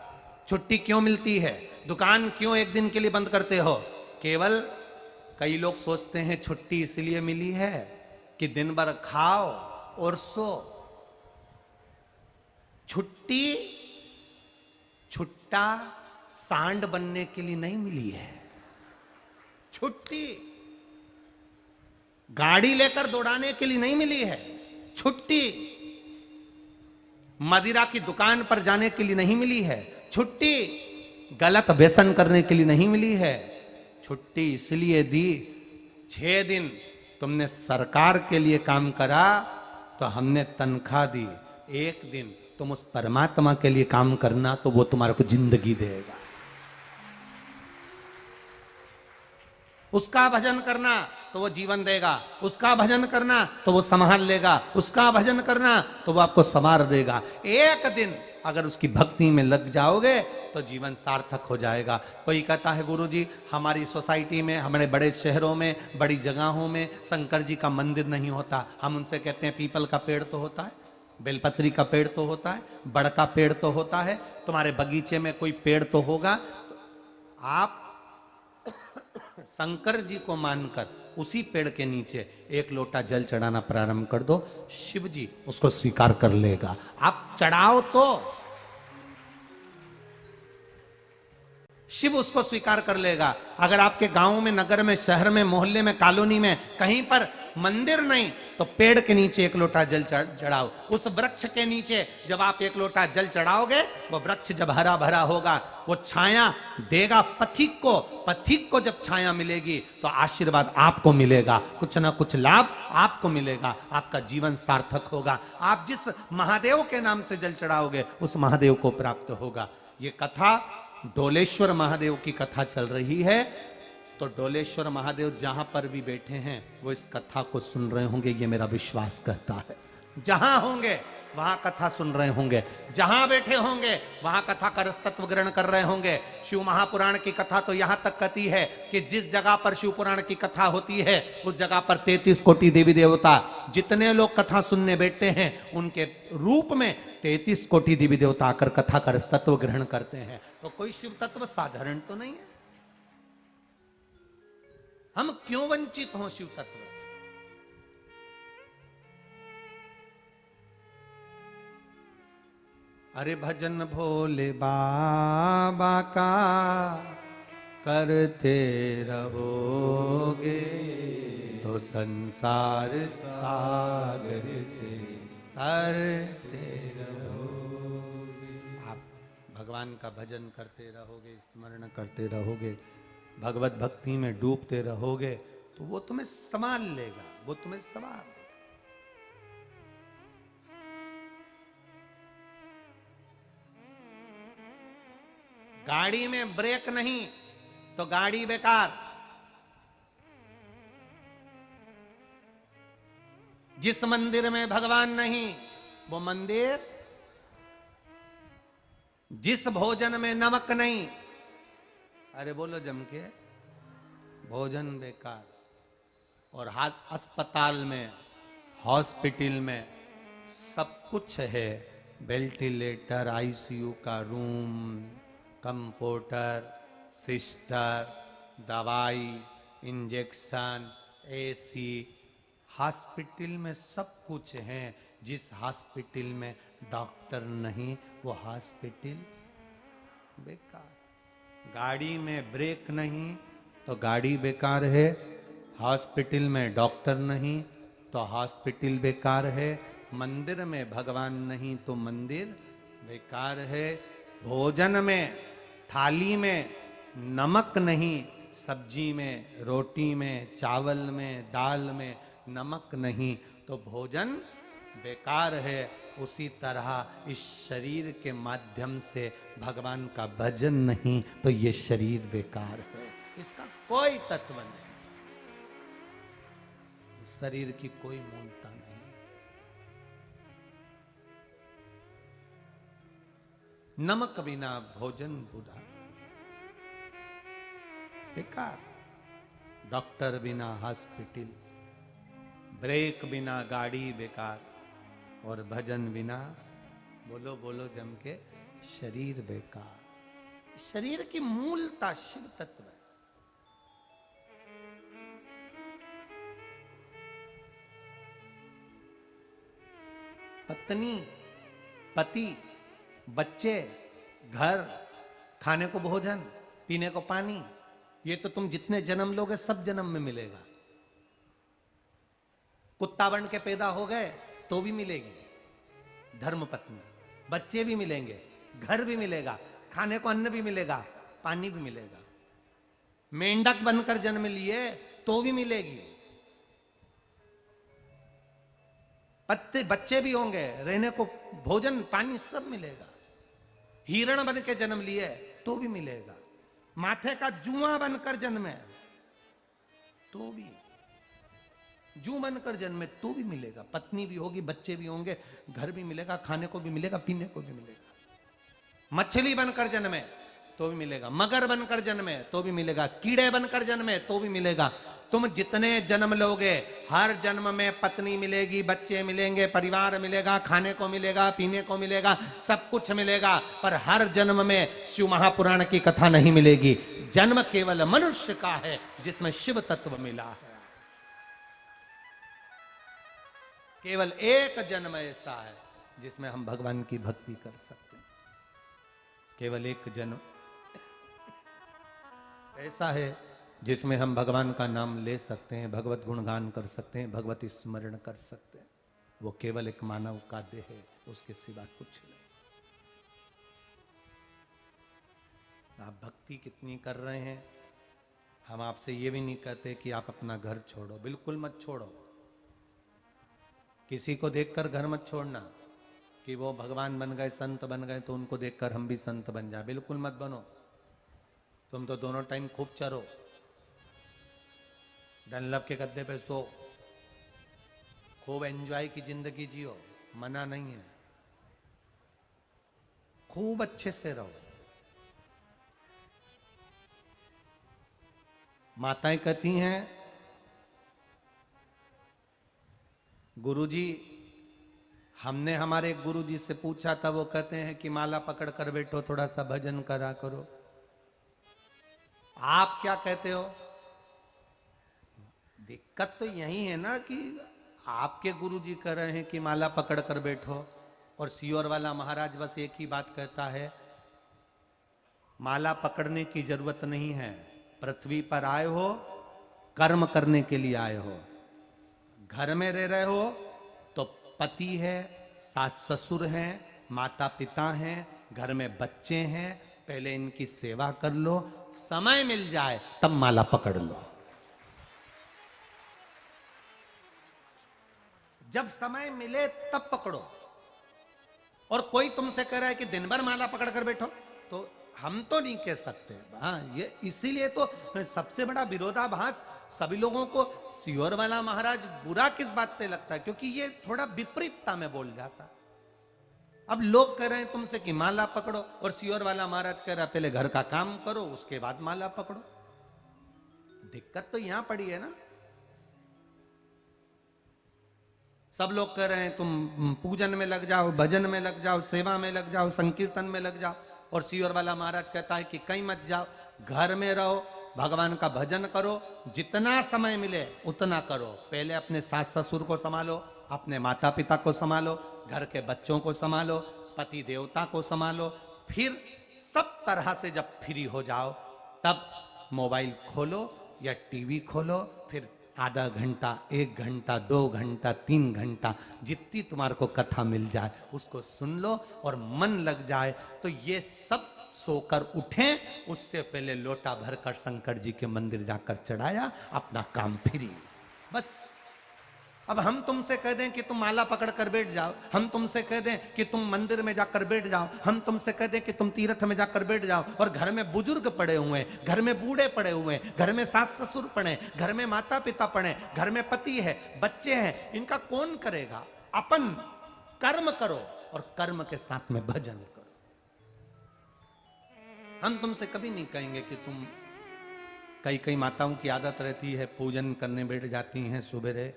छुट्टी क्यों मिलती है? दुकान क्यों एक दिन के लिए बंद करते हो? केवल कई लोग सोचते हैं छुट्टी इसलिए मिली है कि दिन भर खाओ और सो। छुट्टी छुट्टा सांड बनने के लिए नहीं मिली है। छुट्टी गाड़ी लेकर दौड़ाने के लिए नहीं मिली है। छुट्टी मदिरा की दुकान पर जाने के लिए नहीं मिली है। छुट्टी गलत व्यसन करने के लिए नहीं मिली है। छुट्टी इसलिए दी, 6 दिन तुमने सरकार के लिए काम करा तो हमने तनख्वाह दी, 1 दिन तुम उस परमात्मा के लिए काम करना तो वो तुम्हारे को जिंदगी देगा। उसका भजन करना तो वो जीवन देगा, उसका भजन करना तो वो संभाल लेगा, उसका भजन करना तो वो आपको संवार देगा। एक दिन अगर उसकी भक्ति में लग जाओगे तो जीवन सार्थक हो जाएगा। कोई कहता है गुरुजी हमारी सोसाइटी में, हमारे बड़े शहरों में, बड़ी जगहों में शंकर जी का मंदिर नहीं होता। हम उनसे कहते हैं पीपल का पेड़ तो होता है, बेलपत्री का पेड़ तो होता है, बड़ का पेड़ तो होता है, तुम्हारे बगीचे में कोई पेड़ तो होगा। तो आप शंकर जी को मानकर उसी पेड़ के नीचे 1 लोटा जल चढ़ाना प्रारंभ कर दो, शिव जी उसको स्वीकार कर लेगा। आप चढ़ाओ तो शिव उसको स्वीकार कर लेगा। अगर आपके गांव में, नगर में, शहर में, मोहल्ले में, कॉलोनी में कहीं पर मंदिर नहीं तो पेड़ के नीचे 1 लोटा जल चढ़ाओ। उस वृक्ष के नीचे जब आप 1 लोटा जल चढ़ाओगे, वो वृक्ष जब हरा भरा होगा, वो छाया देगा पथिक को। पथिक को जब छाया मिलेगी तो आशीर्वाद आपको मिलेगा, कुछ ना कुछ लाभ आपको मिलेगा, आपका जीवन सार्थक होगा। आप जिस महादेव के नाम से जल चढ़ाओगे उस महादेव को प्राप्त होगा। ये कथा डोलेश्वर महादेव की कथा चल रही है, तो डोलेश्वर महादेव जहां पर भी बैठे हैं वो इस कथा को सुन रहे होंगे, ये मेरा विश्वास करता है। जहां होंगे वहां कथा सुन रहे होंगे, जहां बैठे होंगे वहां कथा का रस तत्व ग्रहण कर रहे होंगे। शिव महापुराण की कथा तो यहां तक कहती है कि जिस जगह पर शिव पुराण की कथा होती है उस जगह पर 33 कोटि देवी देवता, जितने लोग कथा सुनने बैठते हैं उनके रूप में 33 कोटि देवी देवता आकर कथा का रस तत्व ग्रहण करते हैं। तो कोई शिव तत्व साधारण तो नहीं है। हम क्यों वंचित हों शिव तत्व से? अरे भजन भोले बाबा का करते रहोगे तो संसार सागर से तरते रहोगे। आप भगवान का भजन करते रहोगे, स्मरण करते रहोगे, भगवत भक्ति में डूबते रहोगे तो वो तुम्हें संभाल लेगा, वो तुम्हें संभाल लेगा। गाड़ी में ब्रेक नहीं तो गाड़ी बेकार। जिस मंदिर में भगवान नहीं वो मंदिर जिस भोजन में नमक नहीं, अरे बोलो जम के, भोजन बेकार। और अस्पताल में, हॉस्पिटल में सब कुछ है, वेंटिलेटर, आईसीयू का रूम, कंप्यूटर, सिस्टर, दवाई, इंजेक्शन, एसी, हॉस्पिटल में सब कुछ है। जिस हॉस्पिटल में डॉक्टर नहीं वो हॉस्पिटल बेकार। गाड़ी में ब्रेक नहीं तो गाड़ी बेकार है, हॉस्पिटल में डॉक्टर नहीं तो हॉस्पिटल बेकार है, मंदिर में भगवान नहीं तो मंदिर बेकार है। भोजन में, थाली में नमक नहीं, सब्जी में, रोटी में, चावल में, दाल में नमक नहीं तो भोजन बेकार है। उसी तरह इस शरीर के माध्यम से भगवान का भजन नहीं तो ये शरीर बेकार है, इसका कोई तत्व नहीं, शरीर की कोई मूलता नहीं। नमक बिना भोजन बुरा, बेकार। डॉक्टर बिना हॉस्पिटल, ब्रेक बिना गाड़ी बेकार, और भजन बिना, बोलो बोलो जम के, शरीर बेकार। शरीर की मूलता शिव तत्व है। पत्नी, पति, बच्चे, घर, खाने को भोजन, पीने को पानी, ये तो तुम जितने जन्म लोगे सब जन्म में मिलेगा। कुत्ता बन के पैदा हो गए तो भी मिलेगी धर्म पत्नी, बच्चे भी मिलेंगे, घर भी मिलेगा, खाने को अन्न भी मिलेगा, पानी भी मिलेगा। मेंढक बनकर जन्म लिए तो भी मिलेगी, पत्ते बच्चे भी होंगे, रहने को भोजन पानी सब मिलेगा। हिरण बन के जन्म लिए तो भी मिलेगा, माथे का जुआ बनकर जन्मे तो भी, जू बनकर जन्मे तो भी मिलेगा। पत्नी भी होगी, बच्चे भी होंगे, घर भी मिलेगा, खाने को भी मिलेगा, पीने को भी मिलेगा। मछली बनकर जन्मे तो भी मिलेगा, मगर बनकर जन्मे तो भी मिलेगा, कीड़े बनकर जन्मे तो भी मिलेगा। तुम जितने जन्म लोगे हर जन्म में पत्नी मिलेगी, बच्चे मिलेंगे, परिवार मिलेगा, खाने को मिलेगा, पीने को मिलेगा, सब कुछ मिलेगा, पर हर जन्म में शिव महापुराण की कथा नहीं मिलेगी। जन्म केवल मनुष्य का है जिसमें शिव तत्व मिला है। केवल एक जन्म ऐसा है जिसमें हम भगवान की भक्ति कर सकते हैं। केवल एक जन्म ऐसा है जिसमें हम भगवान का नाम ले सकते हैं, भगवत गुणगान कर सकते हैं, भगवत स्मरण कर सकते हैं। वो केवल एक मानव का देह है, उसके सिवा कुछ नहीं। आप भक्ति कितनी कर रहे हैं, हम आपसे ये भी नहीं कहते कि आप अपना घर छोड़ो, बिल्कुल मत छोड़ो। किसी को देखकर घर मत छोड़ना कि वो भगवान बन गए, संत बन गए तो उनको देखकर हम भी संत बन जाए, बिल्कुल मत बनो। तुम तो दोनों टाइम खूब चरो, डनलप के गद्दे पे सो, खूब एंजॉय की जिंदगी जियो, मना नहीं है, खूब अच्छे से रहो। माताएं कहती हैं, गुरुजी, हमने हमारे गुरुजी से पूछा था, वो कहते हैं कि माला पकड़ कर बैठो, थोड़ा सा भजन करा करो। आप क्या कहते हो? दिक्कत तो यही है ना कि आपके गुरुजी कह रहे हैं कि माला पकड़ कर बैठो, और सियोर वाला महाराज बस एक ही बात कहता है, माला पकड़ने की जरूरत नहीं है, पृथ्वी पर आए हो कर्म करने के लिए आए हो। घर में रह रहे हो तो पति है, सास ससुर हैं, माता पिता हैं, घर में बच्चे हैं, पहले इनकी सेवा कर लो, समय मिल जाए तब माला पकड़ लो। जब समय मिले तब पकड़ो। और कोई तुमसे कह रहा है कि दिन भर माला पकड़ कर बैठो, तो हम तो नहीं कह सकते। हाँ, ये इसीलिए तो सबसे बड़ा विरोधाभास सभी लोगों को सियोर वाला महाराज बुरा किस बात पे लगता है, क्योंकि ये थोड़ा विपरीतता में बोल जाता। अब लोग कह रहे हैं तुमसे कि माला पकड़ो, और सियोर वाला महाराज कह रहा पहले घर का काम करो उसके बाद माला पकड़ो। दिक्कत तो यहां पड़ी है ना। सब लोग कह रहे हैं तुम पूजन में लग जाओ, भजन में लग जाओ, सेवा में लग जाओ, संकीर्तन में लग जाओ, और सियोर वाला महाराज कहता है कि कहीं मत जाओ, घर में रहो, भगवान का भजन करो, जितना समय मिले उतना करो। पहले अपने सास ससुर को संभालो, अपने माता पिता को संभालो, घर के बच्चों को संभालो, पति देवता को संभालो, फिर सब तरह से जब फ्री हो जाओ तब मोबाइल खोलो या टीवी खोलो, फिर आधा घंटा, 1 घंटा, 2 घंटा, 3 घंटा, जितनी तुम्हारे को कथा मिल जाए उसको सुन लो, और मन लग जाए तो ये सब सोकर उठें, उससे पहले लोटा भरकर शंकर जी के मंदिर जाकर चढ़ाया, अपना काम फ्री। बस अब हम तुमसे कह दें कि तुम माला पकड़ कर बैठ जाओ, हम तुमसे कह दें कि तुम मंदिर में जाकर बैठ जाओ, हम तुमसे कह दें कि तुम तीर्थ में जाकर बैठ जाओ, और घर में बुजुर्ग पड़े हुए हैं, घर में बूढ़े पड़े हुए हैं, घर में सास ससुर पड़े, घर में माता पिता पड़े, घर में पति है, बच्चे हैं, इनका कौन करेगा? अपन कर्म करो और कर्म के साथ में भजन करो। हम तुमसे कभी नहीं कहेंगे कि तुम, कई कई माताओं की आदत रहती है पूजन करने बैठ जाती हैं, सुबह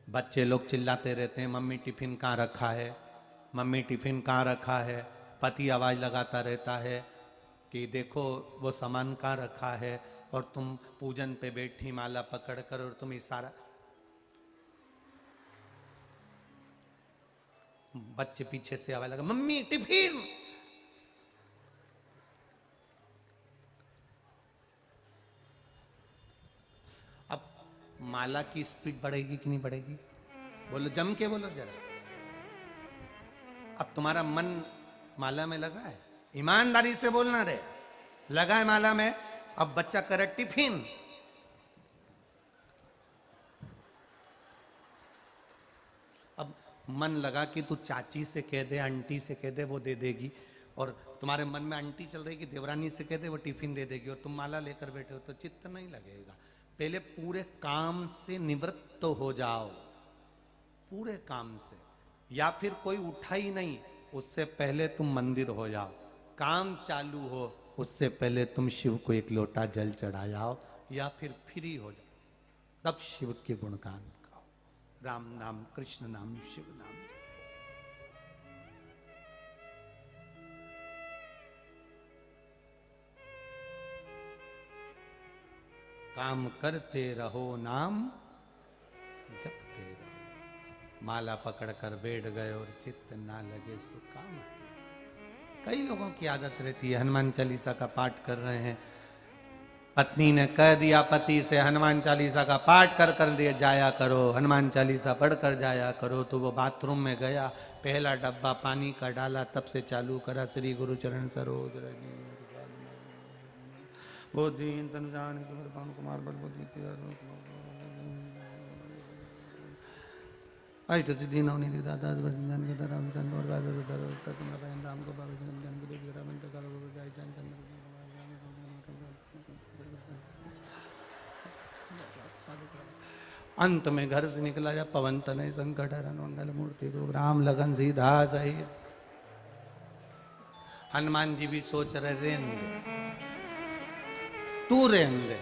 बच्चे लोग चिल्लाते रहते हैं मम्मी टिफिन कहाँ रखा है, मम्मी टिफिन कहाँ रखा है, पति आवाज लगाता रहता है कि देखो वो सामान कहाँ रखा है, और तुम पूजन पे बैठी माला पकड़ कर, और तुम इशारा, बच्चे पीछे से आवाज लगा मम्मी टिफिन। माला की स्पीड बढ़ेगी कि नहीं बढ़ेगी? बोलो, जम के बोलो जरा। अब तुम्हारा मन माला में लगा है, ईमानदारी से बोलना रे, लगा है माला में। अब बच्चा करे टिफिन, अब मन लगा कि तू चाची से कह दे, आंटी से कह दे, वो दे देगी, और तुम्हारे मन में आंटी चल रही कि देवरानी से कह दे वो टिफिन दे देगी, और तुम माला लेकर बैठे हो तो चित्त नहीं लगेगा। पहले पूरे काम से निवृत्त तो हो जाओ, पूरे काम से, या फिर कोई उठा ही नहीं उससे पहले तुम मंदिर हो जाओ, काम चालू हो उससे पहले तुम शिव को एक लोटा जल चढ़ा जाओ, या फिर फ्री हो जाओ, तब शिव के गुणगान गाओ, राम नाम, कृष्ण नाम, शिव नाम। काम करते रहो, नाम जपते रहो। माला पकड़ कर बैठ गए और चित्त ना लगे सो काम। कई लोगों की आदत रहती है, हनुमान चालीसा का पाठ कर रहे हैं, पत्नी ने कह दिया पति से हनुमान चालीसा का पाठ कर दिया जाया करो, हनुमान चालीसा पढ़कर जाया करो, तो वो बाथरूम में गया, पहला डब्बा पानी का डाला, तब से चालू करा श्री गुरु चरण सरोज रज बोधीन तन जान पवन कुमार बल अष्ट सिद्धि नवनीति दाता जान के राम चंद्र और राम को बाबा जन को देवी राम का करो जय चंद्र। अंत में घर से निकला जा पवन तनय संकट हरण मंगल मूर्ति को राम लगन सीधा सहित। हनुमान जी भी सोच रहे रेन दे, तू रेन दे,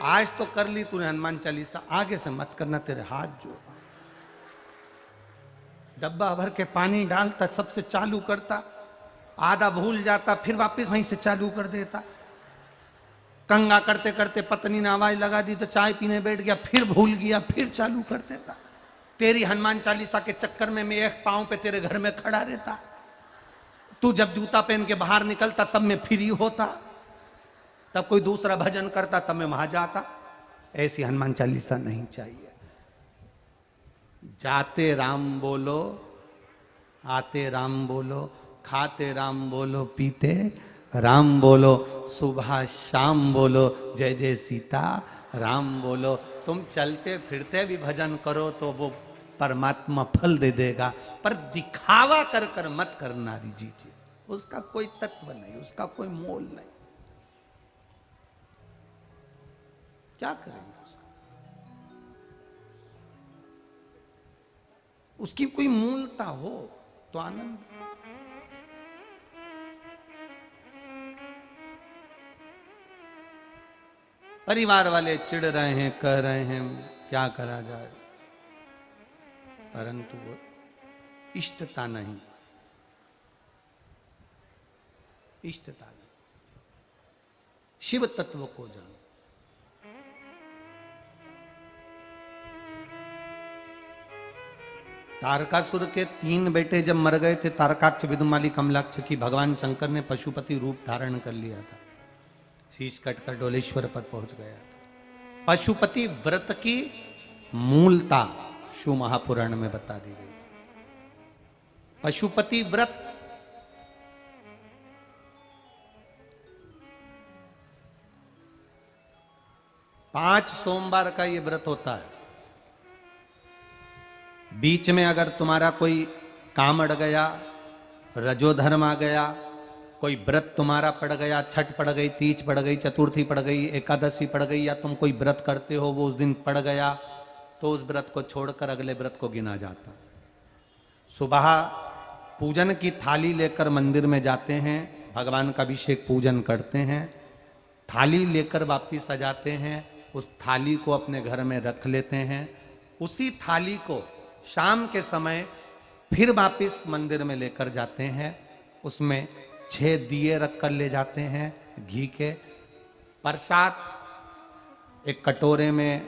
आज तो कर ली तूने हनुमान चालीसा, आगे से मत करना, तेरे हाथ जोड़। डब्बा भर के पानी डालता, सबसे चालू करता, आधा भूल जाता, फिर वापस वहीं से चालू कर देता। कंगा करते करते पत्नी ने आवाज लगा दी तो चाय पीने बैठ गया, फिर भूल गया, फिर चालू कर देता। तेरी हनुमान चालीसा के चक्कर में मैं एक पांव पे तेरे घर में खड़ा रहता, तू जब जूता पहन के बाहर निकलता तब मैं फ्री होता, तब कोई दूसरा भजन करता तब मैं वहां जाता। ऐसी हनुमान चालीसा नहीं चाहिए। जाते राम बोलो, आते राम बोलो, खाते राम बोलो, पीते राम बोलो, सुबह शाम बोलो, जय जय सीता राम बोलो। तुम चलते फिरते भी भजन करो तो वो परमात्मा फल दे देगा, पर दिखावा कर कर मत करना जी, उसका कोई तत्व नहीं, उसका कोई मोल नहीं। क्या करेंगे उसका? उसकी कोई मूलता हो, तो आनंद। परिवार वाले चिढ़ रहे हैं, कह रहे हैं क्या करा जाए, परंतु वो इष्टता नहीं, इष्टता नहीं। शिव तत्व को जानो। तारकासुर के 3 बेटे जब मर गए थे, तारकाक्ष, विदुमाली, कमलाक्ष की, भगवान शंकर ने पशुपति रूप धारण कर लिया था, शीश कटकर डोलेश्वर पर पहुंच गया था। पशुपति व्रत की मूलता शिव महापुराण में बता दी गई थी। पशुपति व्रत पांच सोमवार का ये व्रत होता है। बीच में अगर तुम्हारा कोई काम अड़ गया, रजोधर्म आ गया, कोई व्रत तुम्हारा पड़ गया, छठ पड़ गई, तीज पड़ गई, चतुर्थी पड़ गई, एकादशी पड़ गई, या तुम कोई व्रत करते हो वो उस दिन पड़ गया, तो उस व्रत को छोड़कर अगले व्रत को गिना जाता। सुबह पूजन की थाली लेकर मंदिर में जाते हैं, भगवान का अभिषेक पूजन करते हैं, थाली लेकर वापिस आ जाते हैं, उस थाली को अपने घर में रख लेते हैं। उसी थाली को शाम के समय फिर वापिस मंदिर में लेकर जाते हैं, उसमें 6 दिए रख कर ले जाते हैं घी के। प्रसाद एक कटोरे में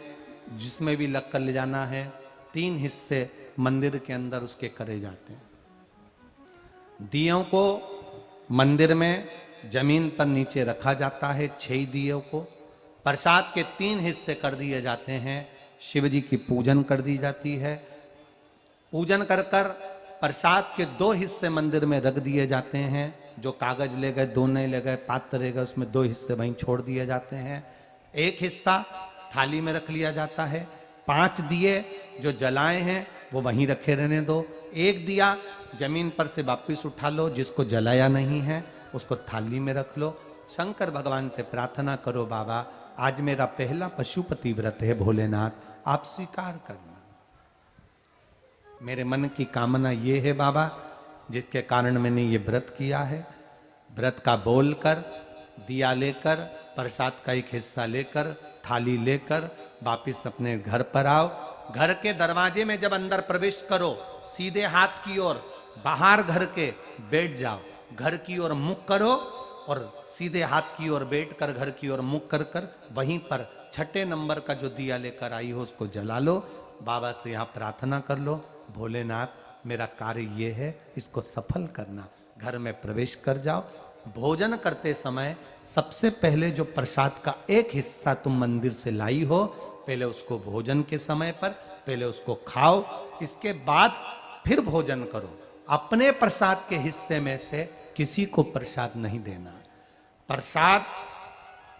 जिसमें भी लग कर ले जाना है, 3 हिस्से मंदिर के अंदर उसके करे जाते हैं। दियों को मंदिर में जमीन पर नीचे रखा जाता है, 6 दियों को। प्रसाद के 3 हिस्से कर दिए जाते हैं, शिव जी की पूजन कर दी जाती है। पूजन कर कर प्रसाद के 2 हिस्से मंदिर में रख दिए जाते हैं, जो कागज ले गए, 2 नहीं ले गए, पात्र ले गए, उसमें 2 हिस्से वहीं छोड़ दिए जाते हैं। 1 हिस्सा थाली में रख लिया जाता है। 5 दिए जो जलाए हैं वो वहीं रखे रहने दो। 1 दिया जमीन पर से वापिस उठा लो, जिसको जलाया नहीं है उसको थाली में रख लो। शंकर भगवान से प्रार्थना करो, बाबा आज मेरा पहला पशुपति व्रत है, भोलेनाथ आप स्वीकार करना। मेरे मन की कामना ये है बाबा, जिसके कारण मैंने ये व्रत किया है। व्रत का बोलकर, दिया लेकर, प्रसाद का 1 हिस्सा लेकर, थाली लेकर वापिस अपने घर पर आओ। घर के दरवाजे में जब अंदर प्रवेश करो, सीधे हाथ की ओर बाहर घर के बैठ जाओ, घर की ओर मुख करो और सीधे हाथ की ओर बैठकर घर की ओर मुख कर कर वहीं पर 6ठे नंबर का जो दिया लेकर आई हो उसको जला लो। बाबा से यहाँ प्रार्थना कर लो, भोलेनाथ मेरा कार्य ये है, इसको सफल करना। घर में प्रवेश कर जाओ। भोजन करते समय सबसे पहले जो प्रसाद का 1 हिस्सा तुम मंदिर से लाई हो, पहले उसको भोजन के समय पर पहले उसको खाओ, इसके बाद फिर भोजन करो। अपने प्रसाद के हिस्से में से किसी को प्रसाद नहीं देना। प्रसाद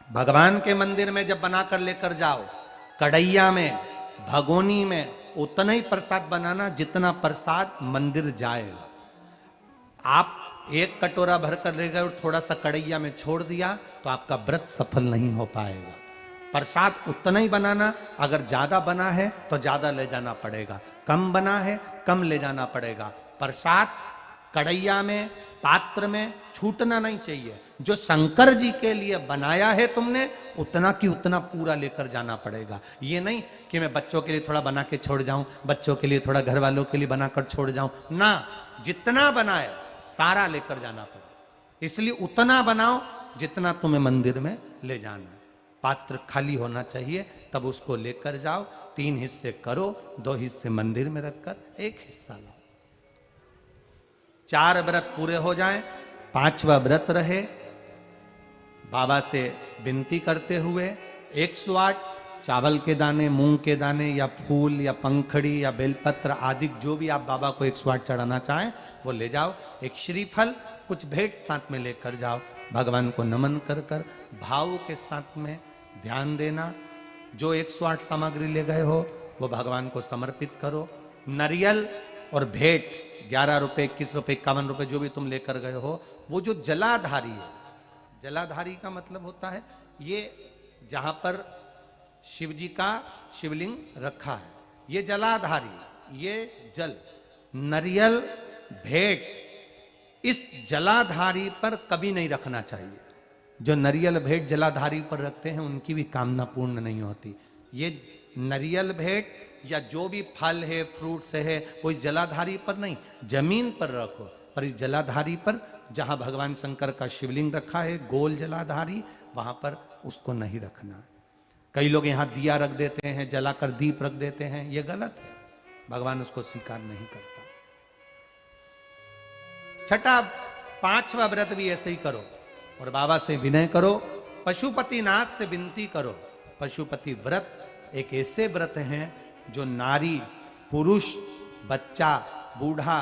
भगवान के मंदिर में जब बनाकर लेकर जाओ, कढ़ैया में, भगोनी में उतना ही प्रसाद बनाना जितना प्रसाद मंदिर जाएगा। आप 1 कटोरा भरकर ले गए और थोड़ा सा कढ़ैया में छोड़ दिया तो आपका व्रत सफल नहीं हो पाएगा। प्रसाद उतना ही बनाना, अगर ज्यादा बना है तो ज्यादा ले जाना पड़ेगा, कम बना है कम ले जाना पड़ेगा। प्रसाद कढ़ैया में, पात्र में छूटना नहीं चाहिए। जो शंकर जी के लिए बनाया है तुमने, उतना की उतना पूरा लेकर जाना पड़ेगा। ये नहीं कि मैं बच्चों के लिए थोड़ा बना के छोड़ जाऊं, बच्चों के लिए थोड़ा घर वालों के लिए बनाकर छोड़ जाऊं ना, जितना बनाए सारा लेकर जाना पड़ेगा। इसलिए उतना बनाओ जितना तुम्हें मंदिर में ले जाना है। पात्र खाली होना चाहिए, तब उसको लेकर जाओ। 3 हिस्से करो, 2 हिस्से मंदिर में रखकर 1 हिस्सा लाओ। 4 व्रत पूरे हो जाएं, 5वां व्रत रहे। बाबा से विनती करते हुए 108 चावल के दाने, मूंग के दाने या फूल या पंखड़ी या बेलपत्र आदि जो भी आप बाबा को 108 चढ़ाना चाहें वो ले जाओ। 1 श्रीफल, कुछ भेंट साथ में लेकर जाओ। भगवान को नमन कर कर भाव के साथ में ध्यान देना। जो 108 सामग्री ले गए हो वो भगवान को समर्पित करो। नारियल और भेंट 11 रुपए, 21 रुपए, 51 रुपए जो भी तुम लेकर गए हो, वो जो जलाधारी है, जलाधारी का मतलब होता है ये जहां पर शिव जी का शिवलिंग रखा है, ये जलाधारी, ये जल। नारियल भेंट इस जलाधारी पर कभी नहीं रखना चाहिए। जो नरियल भेंट जलाधारी पर रखते हैं उनकी भी कामना पूर्ण नहीं होती। ये नरियल भेंट या जो भी फल है, फ्रूट्स है, वो इस जलाधारी पर नहीं, जमीन पर रखो। पर इस जलाधारी पर, जहां भगवान शंकर का शिवलिंग रखा है, गोल जलाधारी, वहां पर उसको नहीं रखना। कई लोग यहां दिया रख देते हैं, जलाकर दीप रख देते हैं, यह गलत है, भगवान उसको स्वीकार नहीं करता। छठा, पांचवा व्रत भी ऐसे ही करो और बाबा से विनय करो, पशुपतिनाथ से विनती करो। पशुपति व्रत एक ऐसे व्रत हैं जो नारी, पुरुष, बच्चा, बूढ़ा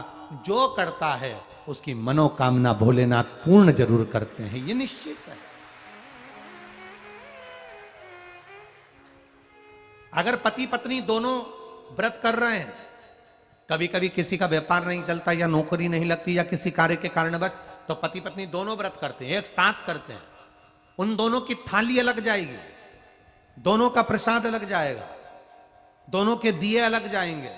जो करता है उसकी मनोकामना भोलेनाथ पूर्ण जरूर करते हैं, ये निश्चित है। अगर पति पत्नी दोनों व्रत कर रहे हैं, कभी कभी किसी का व्यापार नहीं चलता या नौकरी नहीं लगती या किसी कार्य के कारणवश, तो पति पत्नी दोनों व्रत करते हैं, एक साथ करते हैं, उन दोनों की थाली अलग जाएगी, दोनों का प्रसाद अलग जाएगा, दोनों के दिए अलग जाएंगे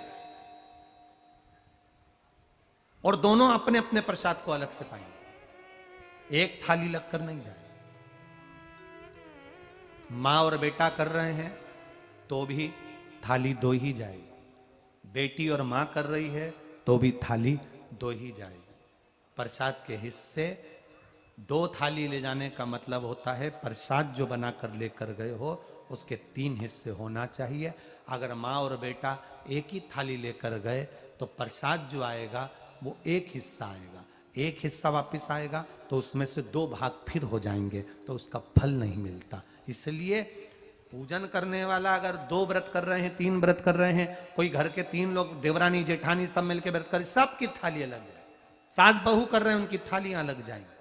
और दोनों अपने अपने प्रसाद को अलग से पाएंगे, एक थाली लगकर नहीं जाएगी। मां और बेटा कर रहे हैं तो भी थाली दो ही जाएगी, बेटी और मां कर रही है तो भी थाली दो ही जाएगी। प्रसाद के हिस्से दो थाली ले जाने का मतलब होता है प्रसाद जो बनाकर लेकर गए हो उसके 3 हिस्से होना चाहिए। अगर माँ और बेटा एक ही थाली लेकर गए तो प्रसाद जो आएगा वो एक हिस्सा आएगा, एक हिस्सा वापस आएगा तो उसमें से 2 भाग फिर हो जाएंगे, तो उसका फल नहीं मिलता। इसलिए पूजन करने वाला अगर 2 व्रत कर रहे हैं, 3 व्रत कर रहे हैं, कोई घर के 3 लोग, देवरानी जेठानी सब मिलकर व्रत कर, सबकी थाली अलग है। सास बहू कर रहे हैं, उनकी थालियां अलग जाएंगी।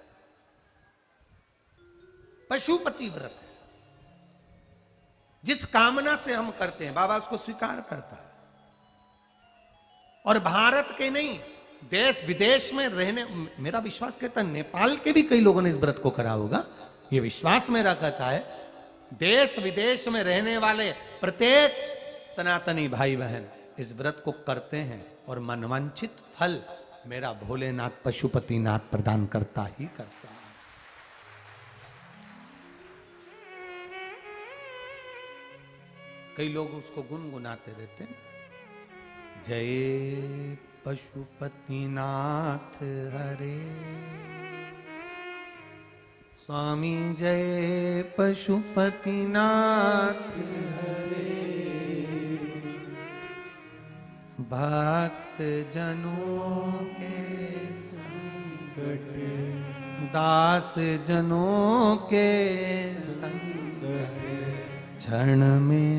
पशुपति व्रत है, जिस कामना से हम करते हैं बाबा उसको स्वीकार करता है। और भारत के नहीं, देश विदेश में रहने, मेरा विश्वास कहता है नेपाल के भी कई लोगों ने इस व्रत को करा होगा, ये विश्वास मेरा कहता है। देश विदेश में रहने वाले प्रत्येक सनातनी भाई बहन इस व्रत को करते हैं और मनवांछित फल मेरा भोलेनाथ पशुपतिनाथ प्रदान करता ही करता है। कई लोग उसको गुनगुनाते रहते हैं, जय पशुपतिनाथ हरे, स्वामी जय पशुपतिनाथ हरे, भक्त जनों के संकट, दास जनों के संकट क्षण में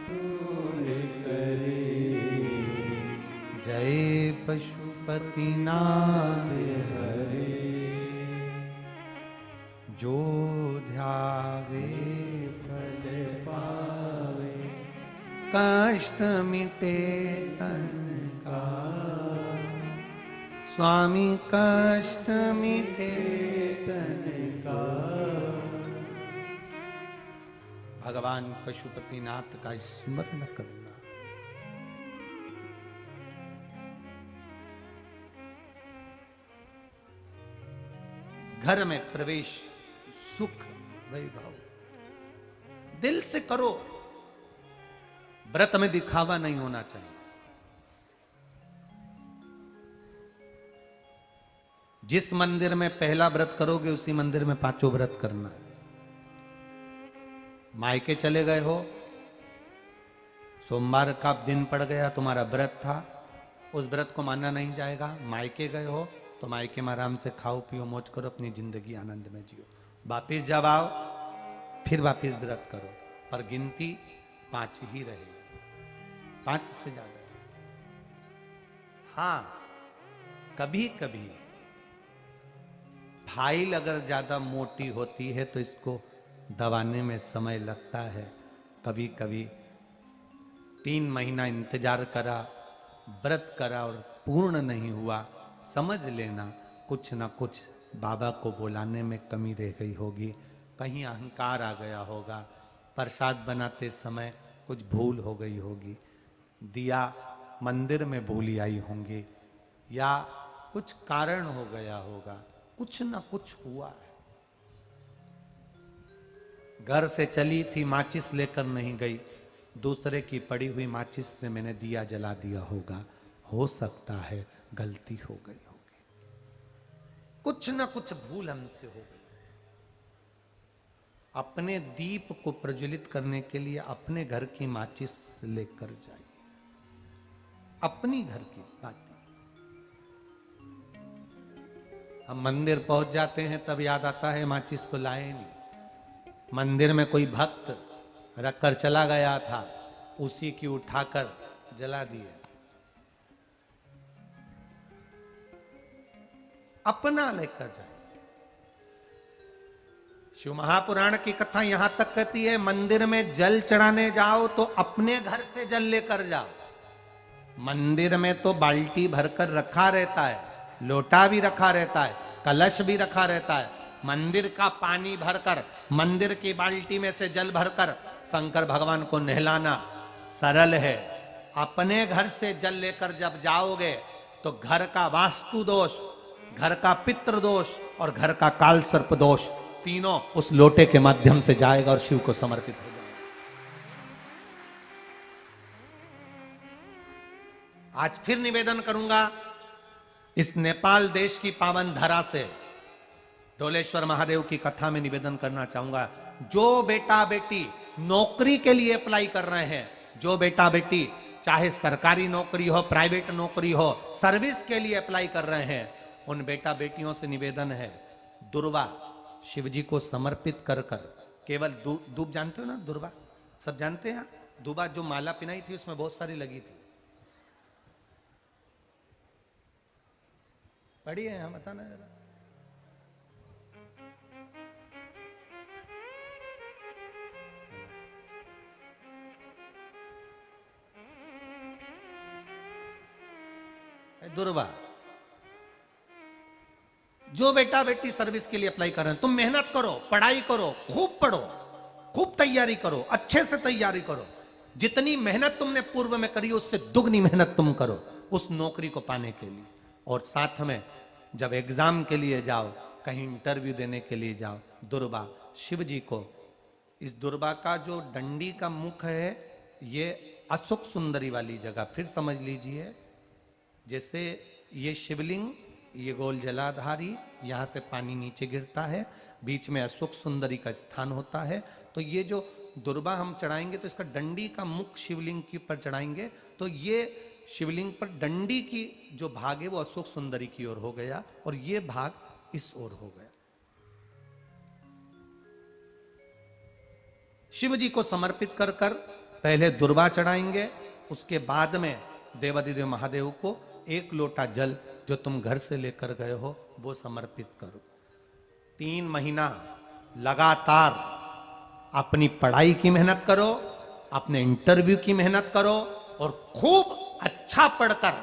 दूर करे, जय पशुपतिनाथ हरे, जो ध्यावे फल पावे, कष्ट मिटे तन का, स्वामी कष्ट मिटे तन का। भगवान पशुपतिनाथ का स्मरण करना। घर में प्रवेश, सुख वैभव दिल से करो, व्रत में दिखावा नहीं होना चाहिए। जिस मंदिर में पहला व्रत करोगे उसी मंदिर में 5 व्रत करना है। मायके चले गए हो, सोमवार का दिन पड़ गया, तुम्हारा व्रत था, उस व्रत को मानना नहीं जाएगा। मायके गए हो तो मायके में आराम से खाओ पियो मौज करो, अपनी जिंदगी आनंद में जियो। वापिस जब आओ फिर वापिस व्रत करो, पर गिनती 5 ही रहेगी, 5 से ज्यादा। हाँ, कभी कभी फाइल अगर ज्यादा मोटी होती है तो इसको दबाने में समय लगता है। कभी कभी 3 महीना इंतजार करा, व्रत करा और पूर्ण नहीं हुआ, समझ लेना कुछ ना कुछ बाबा को बुलाने में कमी रह गई होगी, कहीं अहंकार आ गया होगा, प्रसाद बनाते समय कुछ भूल हो गई होगी, दिया मंदिर में भूली आई होंगी, या कुछ कारण हो गया होगा, कुछ ना कुछ हुआ है। घर से चली थी, माचिस लेकर नहीं गई, दूसरे की पड़ी हुई माचिस से मैंने दिया जला दिया होगा। हो सकता है गलती हो गई होगी, कुछ ना कुछ भूल हमसे हो गई। अपने दीप को प्रज्वलित करने के लिए अपने घर की माचिस लेकर जाइए, अपनी घर की बात। हम मंदिर पहुंच जाते हैं तब याद आता है माचिस तो लाए नहीं। मंदिर में कोई भक्त रखकर चला गया था, उसी की उठाकर जला दिए। अपना लेकर जाए। शिव महापुराण की कथा यहां तक कहती है, मंदिर में जल चढ़ाने जाओ तो अपने घर से जल लेकर जाओ। मंदिर में तो बाल्टी भरकर रखा रहता है, लोटा भी रखा रहता है, कलश भी रखा रहता है। मंदिर का पानी भरकर, मंदिर की बाल्टी में से जल भरकर शंकर भगवान को नहलाना सरल है। अपने घर से जल लेकर जब जाओगे तो घर का वास्तु दोष, घर का पितृ दोष और घर का काल सर्प दोष तीनों उस लोटे के माध्यम से जाएगा और शिव को समर्पित हो जाएगा। आज फिर निवेदन करूंगा, इस नेपाल देश की पावन धरा से ढोलेश्वर महादेव की कथा में निवेदन करना चाहूंगा। जो बेटा बेटी नौकरी के लिए अप्लाई कर रहे हैं, जो बेटा बेटी चाहे सरकारी नौकरी हो, प्राइवेट नौकरी हो, सर्विस के लिए अप्लाई कर रहे हैं, उन बेटा बेटियों से निवेदन है, दुर्वा शिव जी को समर्पित कर कर केवल दूब जानते हो ना, दुर्वा सब जानते हैं। दुबा जो माला पिनाई थी उसमें बहुत सारी लगी थी, पढ़ी है यहां, बताना जरा। दुर्वा, जो बेटा बेटी सर्विस के लिए अप्लाई कर रहे हैं, तुम मेहनत करो, पढ़ाई करो, खूब पढ़ो, खूब तैयारी करो, अच्छे से तैयारी करो। जितनी मेहनत तुमने पूर्व में करी उससे दुगनी मेहनत तुम करो उस नौकरी को पाने के लिए। और साथ में जब एग्जाम के लिए जाओ, कहीं इंटरव्यू देने के लिए जाओ, दुर्वा शिव जी को, इस दुर्वा का जो डंडी का मुख है ये अशोक सुंदरी वाली जगह, फिर समझ लीजिए जैसे ये शिवलिंग, ये गोल जलाधारी, यहां से पानी नीचे गिरता है, बीच में अशोक सुंदरी का स्थान होता है। तो ये जो दुर्वा हम चढ़ाएंगे तो इसका डंडी का मुख शिवलिंग के ऊपर चढ़ाएंगे तो ये शिवलिंग पर डंडी की जो भाग है वो अशोक सुंदरी की ओर हो गया और ये भाग इस ओर हो गया। शिव जी को समर्पित कर कर पहले दुर्वा चढ़ाएंगे, उसके बाद में देवादिदेव महादेव को एक लोटा जल जो तुम घर से लेकर गए हो वो समर्पित करो। 3 महीना लगातार अपनी पढ़ाई की मेहनत करो, अपने इंटरव्यू की मेहनत करो और खूब अच्छा पढ़कर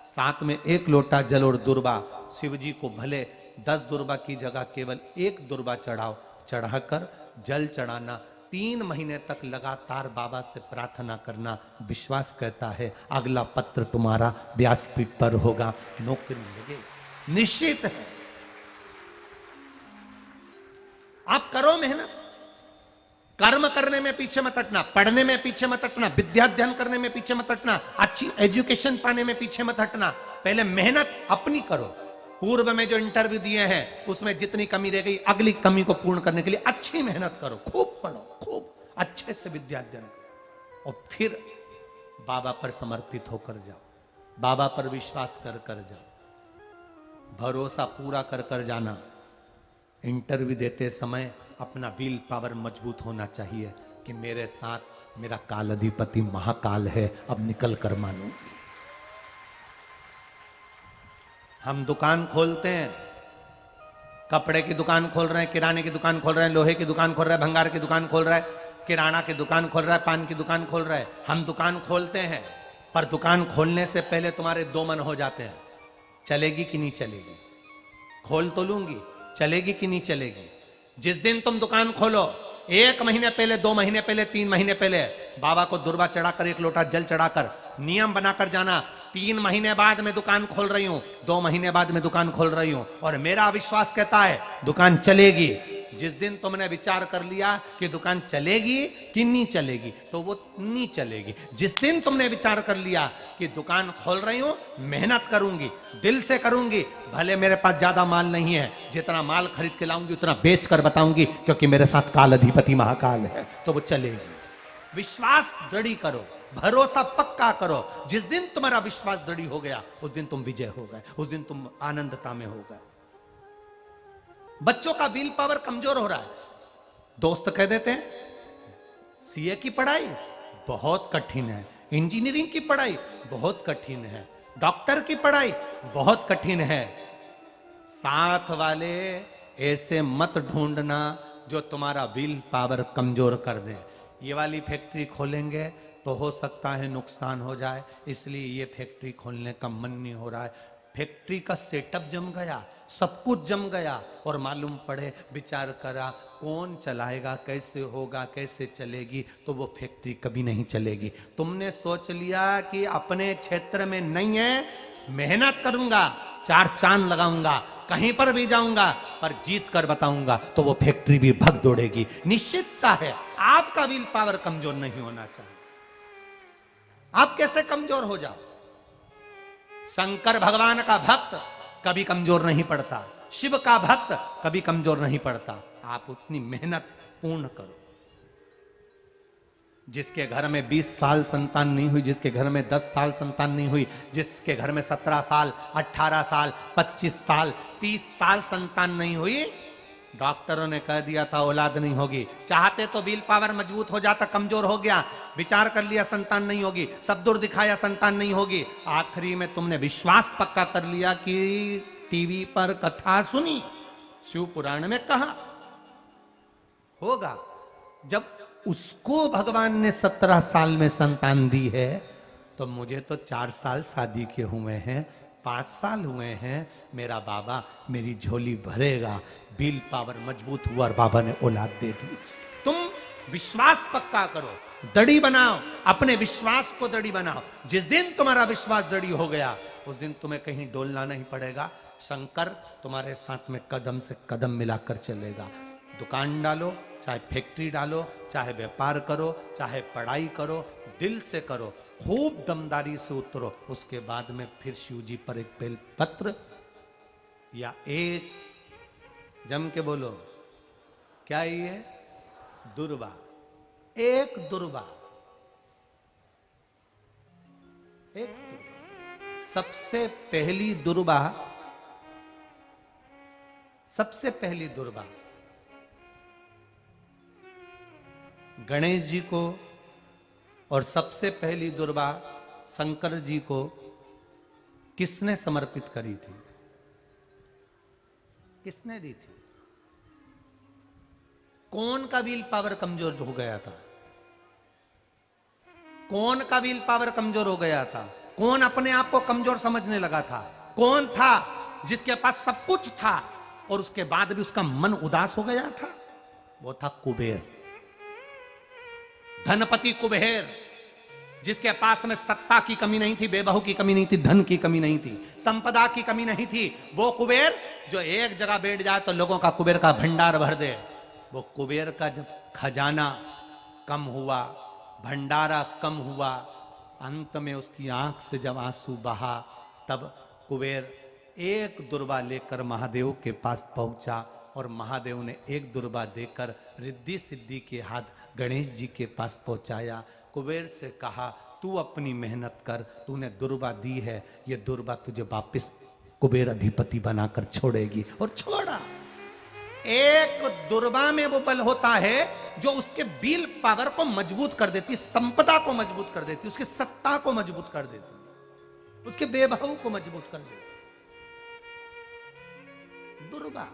साथ में एक लोटा जल और दुर्वा, शिव जी को भले 10 दुर्वा की जगह केवल 1 दुर्वा चढ़ाओ, चढ़ाकर जल चढ़ाना, 3 महीने तक लगातार बाबा से प्रार्थना करना। विश्वास कहता है अगला पत्र तुम्हारा व्यासपीठ पर होगा, नौकरी मिलेगी, निश्चित है। आप करो मेहनत, कर्म करने में पीछे मत हटना, पढ़ने में पीछे मत हटना, विद्या अध्ययन करने में पीछे मत हटना, अच्छी एजुकेशन पाने में पीछे मत हटना। पहले मेहनत अपनी करो। पूर्व में जो इंटरव्यू दिए हैं उसमें जितनी कमी रह गई, अगली कमी को पूर्ण करने के लिए अच्छी मेहनत करो, खूब पढ़ो, खूब अच्छे से विद्या अध्ययन करो और फिर बाबा पर समर्पित होकर जाओ, बाबा पर विश्वास कर कर जाओ, भरोसा पूरा कर कर जाना। इंटरव्यू देते समय अपना विल पावर मजबूत होना चाहिए कि मेरे साथ मेरा काल अधिपति महाकाल है, अब निकल कर मानो। हम दुकान खोलते हैं, कपड़े की दुकान खोल रहे हैं, किराने की दुकान खोल रहे हैं, लोहे की दुकान खोल रहे हैं, भंगार की दुकान खोल रहा है, किराना की दुकान खोल रहा है, पान की दुकान खोल रहा है। हम दुकान खोलते हैं पर दुकान खोलने से पहले तुम्हारे 2 मन हो जाते हैं, चलेगी कि नहीं चलेगी, खोल तो लूंगी, चलेगी कि नहीं चलेगी। जिस दिन तुम दुकान खोलो 1 महीने पहले, 2 महीने पहले, 3 महीने पहले बाबा को दुर्वा चढ़ाकर, 1 लोटा जल चढ़ाकर नियम बनाकर जाना, 3 महीने बाद मैं दुकान खोल रही हूं, 2 महीने बाद मैं दुकान खोल रही हूं, और मेरा विश्वास कहता है दुकान चलेगी। जिस दिन तुमने विचार कर लिया कि दुकान चलेगी कि नहीं चलेगी, तो वो नहीं चलेगी। जिस दिन तुमने विचार कर लिया कि दुकान खोल रही हूं, मेहनत करूंगी, दिल से करूंगी, भले मेरे पास ज्यादा माल नहीं है, जितना माल खरीद के लाऊंगी उतना बेच कर बताऊंगी, क्योंकि मेरे साथ काल अधिपति महाकाल है, तो वो चलेगी। विश्वास दृढ़ करो, भरोसा पक्का करो। जिस दिन तुम्हारा विश्वास दृढ़ हो गया, उस दिन तुम विजय हो गए, उस दिन तुम आनंदता में हो गए। बच्चों का विल पावर कमजोर हो रहा है। दोस्त कह देते हैं सीए की पढ़ाई बहुत कठिन है, इंजीनियरिंग की पढ़ाई बहुत कठिन है, डॉक्टर की पढ़ाई बहुत कठिन है। साथ वाले ऐसे मत ढूंढना जो तुम्हारा विल पावर कमजोर कर दे। ये वाली फैक्ट्री खोलेंगे तो हो सकता है नुकसान हो जाए, इसलिए ये फैक्ट्री खोलने का मन नहीं हो रहा है। फैक्ट्री का सेटअप जम गया, सब कुछ जम गया, और मालूम पड़े, विचार करा कौन चलाएगा, कैसे होगा, कैसे चलेगी, तो वो फैक्ट्री कभी नहीं चलेगी। तुमने सोच लिया कि अपने क्षेत्र में नहीं है, मेहनत करूंगा, 4 चांद लगाऊंगा, कहीं पर भी जाऊंगा, पर जीत कर बताऊंगा, तो वो फैक्ट्री भी भग दौड़ेगी। निश्चितता है आपका विल पावर कमजोर नहीं होना चाहिए। आप कैसे कमजोर हो जाओ? शंकर भगवान का भक्त कभी कमजोर नहीं पड़ता, शिव का भक्त कभी कमजोर नहीं पड़ता। आप उतनी मेहनत पूर्ण करो। जिसके घर में 20 साल संतान नहीं हुई, जिसके घर में 10 साल संतान नहीं हुई, जिसके घर में 17 साल, 18 साल, 25 साल, 30 साल संतान नहीं हुई, डॉक्टरों ने कह दिया था औलाद नहीं होगी। चाहते तो विल पावर मजबूत हो जाता, कमजोर हो गया, विचार कर लिया संतान नहीं होगी, सब दूर दिखाया संतान नहीं होगी, आखिरी में तुमने विश्वास पक्का कर लिया कि टीवी पर कथा सुनी, शिव पुराण में कहा होगा। जब उसको भगवान ने 17 साल में संतान दी है, तो मुझे तो 4 साल शादी के हुए हैं, 5 साल हुए हैं, मेरा बाबा मेरी झोली भरेगा। विल पावर मजबूत हुआ और बाबा ने औलाद दे दी। तुम विश्वास पक्का करो, दड़ी बनाओ, अपने विश्वास को दड़ी बनाओ। जिस दिन तुम्हारा विश्वास दड़ी हो गया, उस दिन तुम्हें कहीं डोलना नहीं पड़ेगा। शंकर तुम्हारे साथ में कदम से कदम मिलाकर चलेगा। दुकान डालो, चाहे फैक्ट्री डालो, चाहे व्यापार करो, चाहे पढ़ाई करो, दिल से करो, खूब दमदारी से उतरो। उसके बाद में फिर शिव जी पर एक बेल पत्र या एक, जम के बोलो, क्या ये दुर्वा, एक दुर्वा, एक दुर्वा। सबसे पहली दुर्वा, सबसे पहली दुर्वा गणेश जी को, और सबसे पहली दुर्वा शंकर जी को किसने समर्पित करी थी? किसने दी थी? कौन का विल पावर कमजोर हो गया था? कौन का विल पावर कमजोर हो गया था? कौन अपने आप को कमजोर समझने लगा था? कौन था जिसके पास सब कुछ था और उसके बाद भी उसका मन उदास हो गया था? वो था कुबेर, धनपति कुबेर, जिसके पास में सत्ता की कमी नहीं थी, बेबहू की कमी नहीं थी, धन की कमी नहीं थी, संपदा की कमी नहीं थी। वो कुबेर जो एक जगह बैठ जाए तो लोगों का कुबेर का भंडार भर दे। वो कुबेर का जब खजाना कम हुआ, भंडारा कम हुआ, अंत में उसकी आंख से जब आंसू बहा, तब कुबेर एक दुर्वा लेकर महादेव के पास पहुंचा, और महादेव ने एक दुर्वा देकर रिद्धि सिद्धि के हाथ गणेश जी के पास पहुंचाया। कुबेर से कहा, तू अपनी मेहनत कर, तूने दुर्वा दी है, ये दुर्वा तुझे वापिस कुबेर अधिपति बनाकर छोड़ेगी। और छोड़ा। एक दुर्वा में वो बल होता है जो उसके विल पावर को मजबूत कर देती, संपदा को मजबूत कर देती, उसकी सत्ता को मजबूत कर देती, उसके बेबहू को मजबूत कर देती। दुर्वा